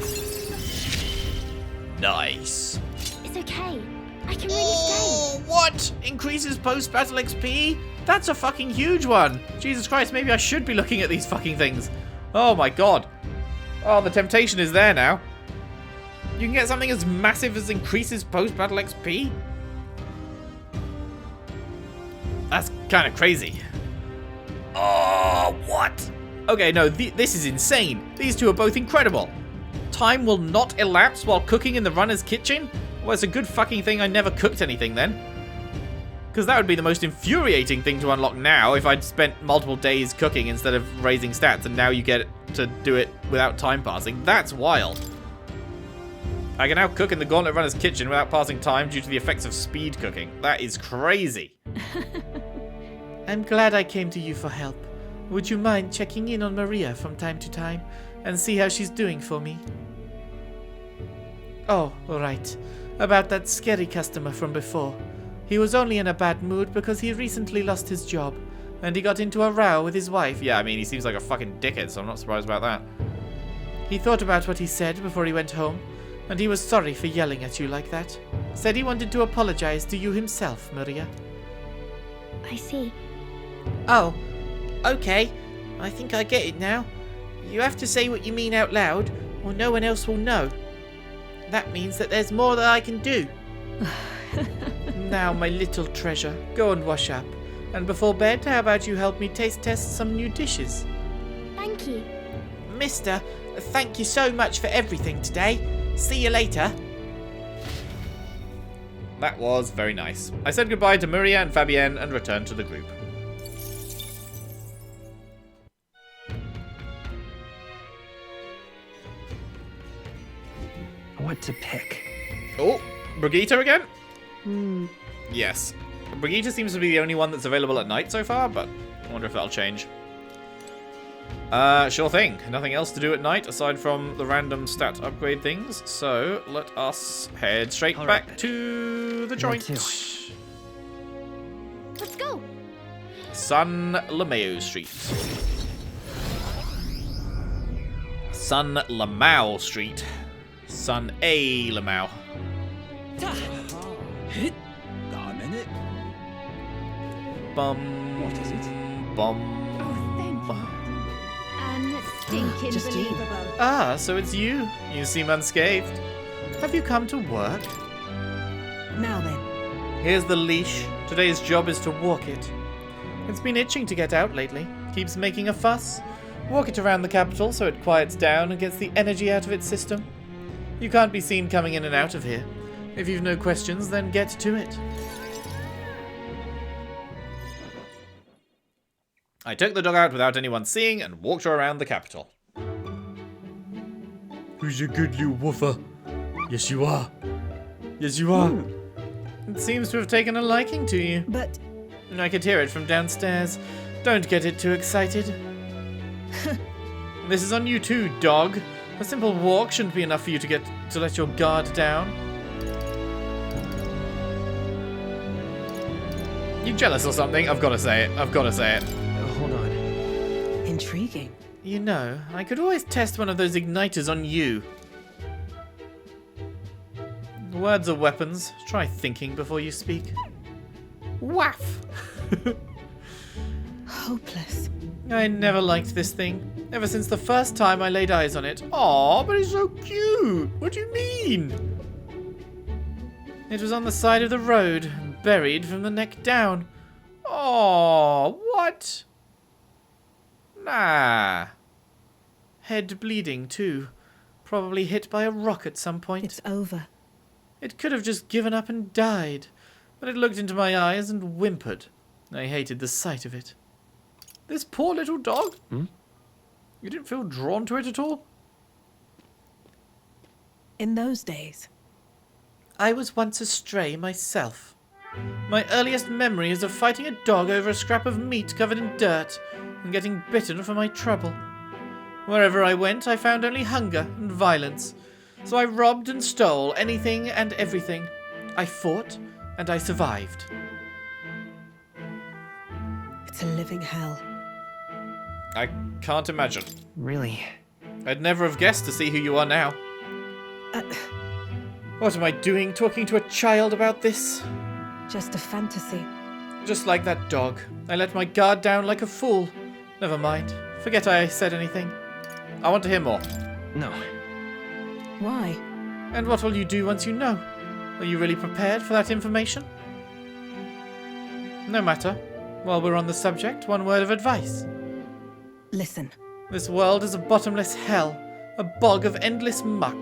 Nice. It's okay. I can really Oh, what? Increases post-battle XP? That's a fucking huge one! Jesus Christ, maybe I should be looking at these fucking things. Oh my god. Oh, the temptation is there now. You can get something as massive as increases post-battle XP? That's kind of crazy. Oh, what? Okay, no, this is insane. These two are both incredible. Time will not elapse while cooking in the runner's kitchen? Well, it's a good fucking thing I never cooked anything then. Because that would be the most infuriating thing to unlock now if I'd spent multiple days cooking instead of raising stats, and now you get to do it without time passing. That's wild. I can now cook in the Gauntlet Runner's kitchen without passing time due to the effects of speed cooking. That is crazy. I'm glad I came to you for help. Would you mind checking in on Maria from time to time and see how she's doing for me? Oh, right. About that scary customer from before. He was only in a bad mood because he recently lost his job, and he got into a row with his wife. Yeah, I mean, he seems like a fucking dickhead, so I'm not surprised about that. He thought about what he said before he went home, and he was sorry for yelling at you like that. Said he wanted to apologize to you himself, Maria. I see. Oh, okay. I think I get it now. You have to say what you mean out loud, or no one else will know. That means that there's more that I can do. Now, my little treasure, go and wash up. And before bed, how about you help me taste test some new dishes? Thank you. Mister, thank you so much for everything today. See you later. That was very nice. I said goodbye to Maria and Fabienne and returned to the group. What to pick? Oh, Brigitta again? Yes. Brigitta seems to be the only one that's available at night so far, but I wonder if that'll change. Sure thing. Nothing else to do at night aside from the random stat upgrade things, so let us head straight back to the joint. Let's go. San Lameo Street. San Lamau Street. San A Lamau. Bum. What is it? Bum. And stinking Just you. believable. Ah, so it's you. You seem unscathed. Have you come to work? Now then. Here's the leash. Today's job is to walk it. It's been itching to get out lately. Keeps making a fuss. Walk it around the capital so it quiets down and gets the energy out of its system. You can't be seen coming in and out of here. If you've no questions, then get to it. I took the dog out without anyone seeing and walked her around the capital. Who's your good little woofer? Yes, you are. Yes, you are. It seems to have taken a liking to you. But I could hear it from downstairs. Don't get it too excited. This is on you too, dog. A simple walk shouldn't be enough for you to let your guard down. You jealous or something? I've got to say it. I've got to say it. Hold on. intriguing. You know, I could always test one of those igniters on you. Words are weapons. Try thinking before you speak. Waff! Hopeless. I never liked this thing. Ever since the first time I laid eyes on it. Aw, but it's so cute! What do you mean? It was on the side of the road, buried from the neck down. Aw, what? Nah. Head bleeding, too. Probably hit by a rock at some point. It's over. It could have just given up and died, but it looked into my eyes and whimpered. I hated the sight of it. This poor little dog? You didn't feel drawn to it at all? In those days. I was once a stray myself. My earliest memory is of fighting a dog over a scrap of meat covered in dirt and getting bitten for my trouble. Wherever I went, I found only hunger and violence. So I robbed and stole anything and everything. I fought and I survived. It's a living hell. I can't imagine. Really? I'd never have guessed to see who you are now. What am I doing talking to a child about this? Just a fantasy. Just like that dog. I let my guard down like a fool. Never mind. Forget I said anything. I want to hear more. No. Why? And what will you do once you know? Are you really prepared for that information? No matter. While we're on the subject, one word of advice. Listen. This world is a bottomless hell, a bog of endless muck,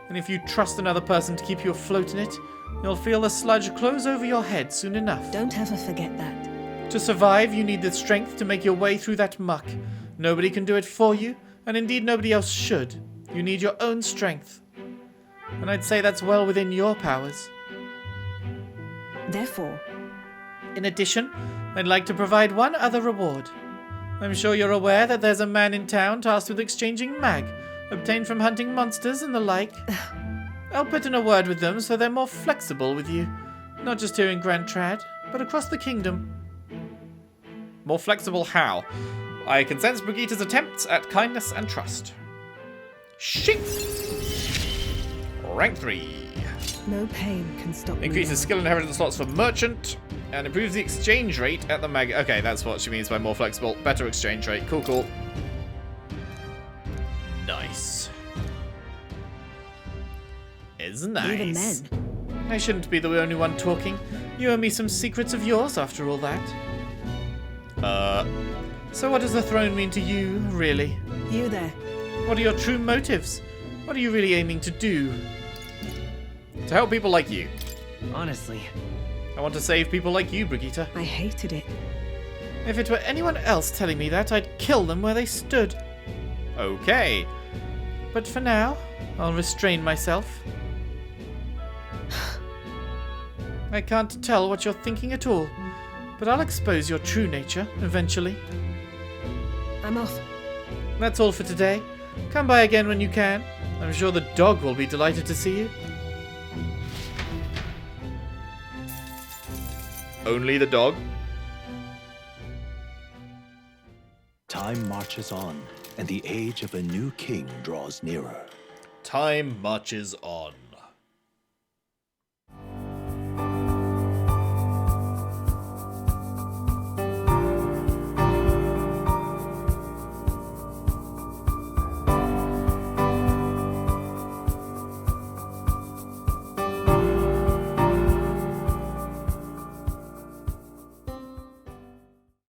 and if you trust another person to keep you afloat in it, you'll feel the sludge close over your head soon enough. Don't ever forget that. To survive, you need the strength to make your way through that muck. Nobody can do it for you, and indeed nobody else should. You need your own strength. And I'd say that's well within your powers. Therefore, in addition, I'd like to provide one other reward. I'm sure you're aware that there's a man in town tasked with exchanging mag, obtained from hunting monsters and the like. I'll put in a word with them so they're more flexible with you. Not just here in Grand Trad, but across the kingdom. More flexible how? I can sense Brigitta's attempts at kindness and trust. Shink! Rank 3. no pain can stop me. Increases skill inheritance slots for merchant, and improves the exchange rate at the mag... Okay, that's what she means by more flexible. Better exchange rate. Cool, cool. Nice. Is nice. Even then. I shouldn't be the only one talking. You owe me some secrets of yours after all that. So what does the throne mean to you, really? You there. What are your true motives? What are you really aiming to do? To help people like you. Honestly. I want to save people like you, Brigitta. I hated it. If it were anyone else telling me that, I'd kill them where they stood. Okay. But for now, I'll restrain myself. I can't tell what you're thinking at all, but I'll expose your true nature eventually. I'm off. That's all for today. Come by again when you can. I'm sure the dog will be delighted to see you. Only the dog? Time marches on, and the age of a new king draws nearer. Time marches on.